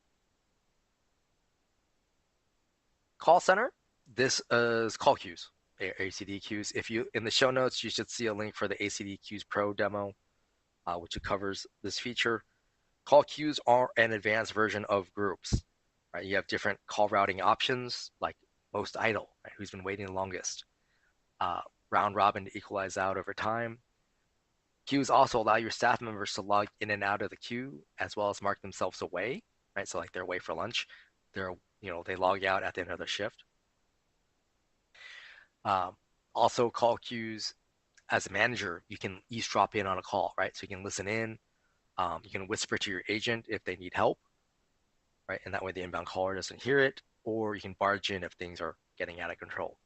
Call center. This is call queues, ACD queues. If you in the show notes, you should see a link for the ACD queues Pro demo, which covers this feature. Call queues are an advanced version of groups. Right? You have different call routing options, like most idle, right? Who's been waiting the longest, uh, round robin to equalize out over time. Queues also allow your staff members to log in and out of the queue, as well as mark themselves away, right? So like they're away for lunch, they log out at the end of their shift. Um, Also, call queues as a manager, you can eavesdrop in on a call, right? So you can listen in, you can whisper to your agent if they need help, right? And that way the inbound caller doesn't hear it, or you can barge in if things are getting out of control.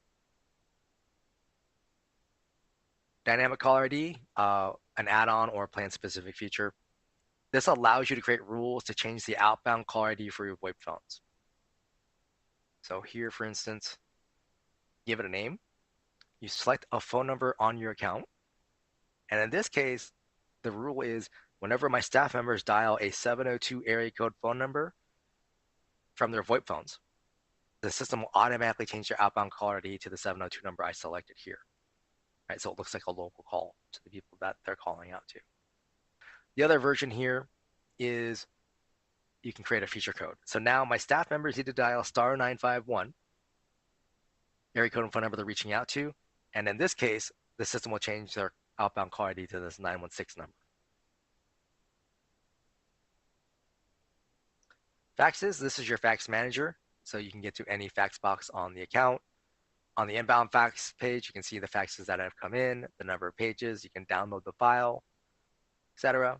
Dynamic caller ID, an add-on or plan-specific feature. This allows you to create rules to change the outbound caller ID for your VoIP phones. So here, for instance, give it a name. You select a phone number on your account. And in this case, the rule is whenever my staff members dial a 702 area code phone number from their VoIP phones, the system will automatically change their outbound caller ID to the 702 number I selected here. Right, so it looks like a local call to the people that they're calling out to. The other version here is you can create a feature code. So now my staff members need to dial *951, area code and phone number they're reaching out to. And in this case, the system will change their outbound caller ID to this 916 number. Faxes, this is your fax manager. So you can get to any fax box on the account. On the inbound fax page, you can see the faxes that have come in, the number of pages, you can download the file, etc.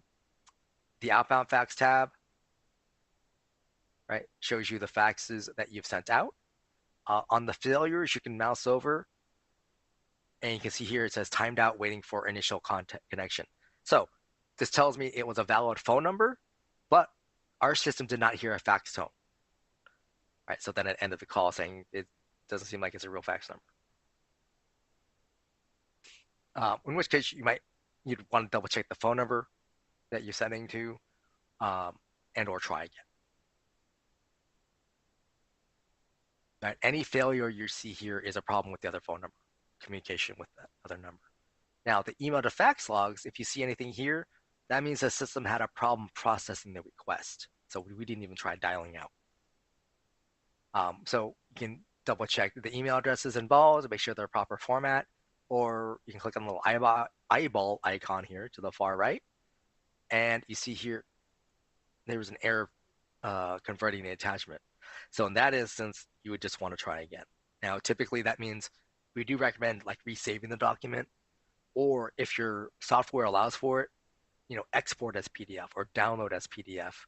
The outbound fax tab, right, shows you the faxes that you've sent out. On the failures, you can mouse over, and you can see here it says timed out, waiting for initial contact connection. So this tells me it was a valid phone number, but our system did not hear a fax tone. Right, so then it ended the call saying it doesn't seem like it's a real fax number. In which case you'd want to double check the phone number that you're sending to, and or try again. Right? Any failure you see here is a problem with the other phone number, communication with that other number. Now, the email to fax logs, if you see anything here, that means the system had a problem processing the request. So we didn't even try dialing out. So you can double check the email addresses involved to make sure they're proper format, or you can click on the little eyeball icon here to the far right, and you see here there was an error converting the attachment. So in that instance, you would just want to try again. Now, typically that means we do recommend like resaving the document, or if your software allows for it, export as PDF or download as PDF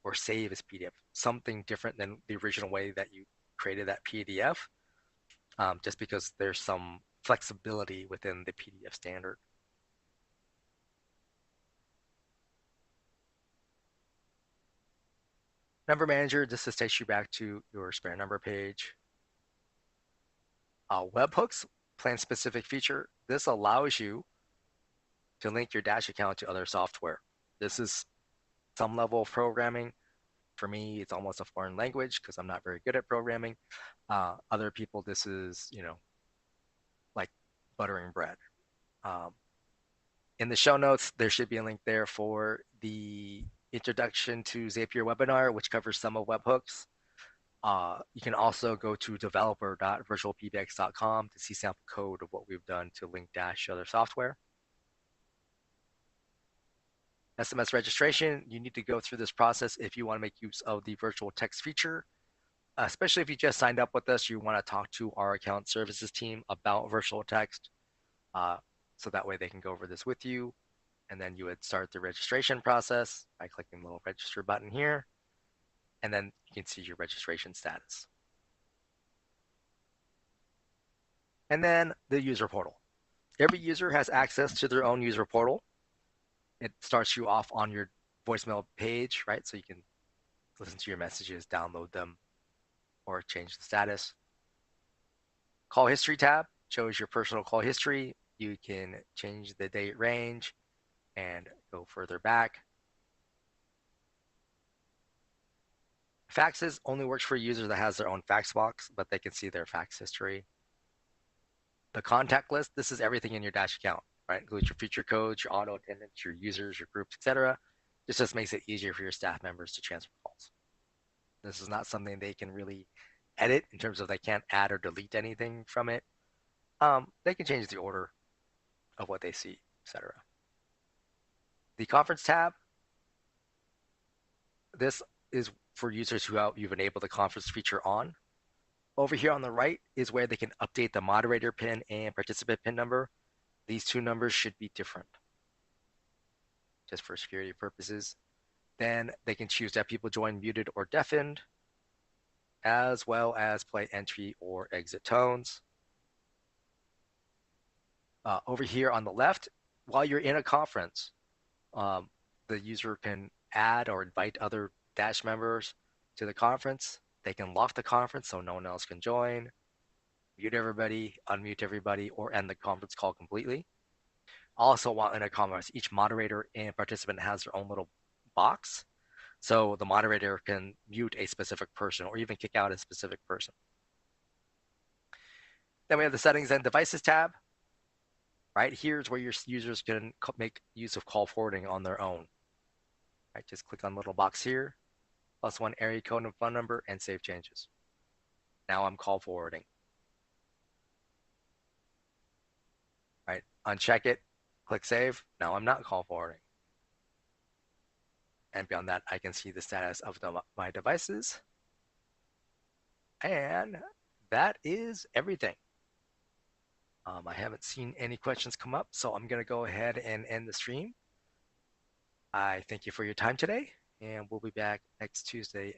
or save as PDF, something different than the original way that you created that PDF, just because there's some flexibility within the PDF standard. Number manager, this just takes you back to your spare number page. Webhooks, plan-specific feature. This allows you to link your Dash account to other software. This is some level of programming. For me, it's almost a foreign language because I'm not very good at programming. Other people, this is, like buttering bread. In the show notes, there should be a link there for the introduction to Zapier webinar, which covers some of webhooks. You can also go to developer.virtualpbx.com to see sample code of what we've done to link Dash to other software. SMS registration, you need to go through this process if you want to make use of the virtual text feature. Especially if you just signed up with us, you want to talk to our account services team about virtual text. So that way they can go over this with you. And then you would start the registration process by clicking the little register button here. And then you can see your registration status. And then the user portal. Every user has access to their own user portal. It starts you off on your voicemail page, right? So you can listen to your messages, download them, or change the status. Call history tab shows your personal call history. You can change the date range and go further back. Faxes only works for a user that has their own fax box, but they can see their fax history. The contact list, this is everything in your Dash account, right? Includes your feature codes, your auto attendants, your users, your groups, etc. This just makes it easier for your staff members to transfer calls. This is not something they can really edit in terms of they can't add or delete anything from it. They can change the order of what they see, etc. The conference tab, this is for users who you've enabled the conference feature on. Over here on the right is where they can update the moderator pin and participant pin number. These two numbers should be different, just for security purposes. Then they can choose to have people join muted or deafened, as well as play entry or exit tones. Over here on the left, while you're in a conference, the user can add or invite other Dash members to the conference. They can lock the conference so no one else can join, mute everybody, unmute everybody, or end the conference call completely. Also, while in a conference, each moderator and participant has their own little box. So the moderator can mute a specific person or even kick out a specific person. Then we have the settings and devices tab. Right, here's where your users can make use of call forwarding on their own. Right, just click on the little box here, +1 area code and phone number, and save changes. Now I'm call forwarding. Right, uncheck it, click save. Now I'm not call forwarding. And beyond that, I can see the status of my devices. And that is everything. I haven't seen any questions come up, so I'm going to go ahead and end the stream. I thank you for your time today, and we'll be back next Tuesday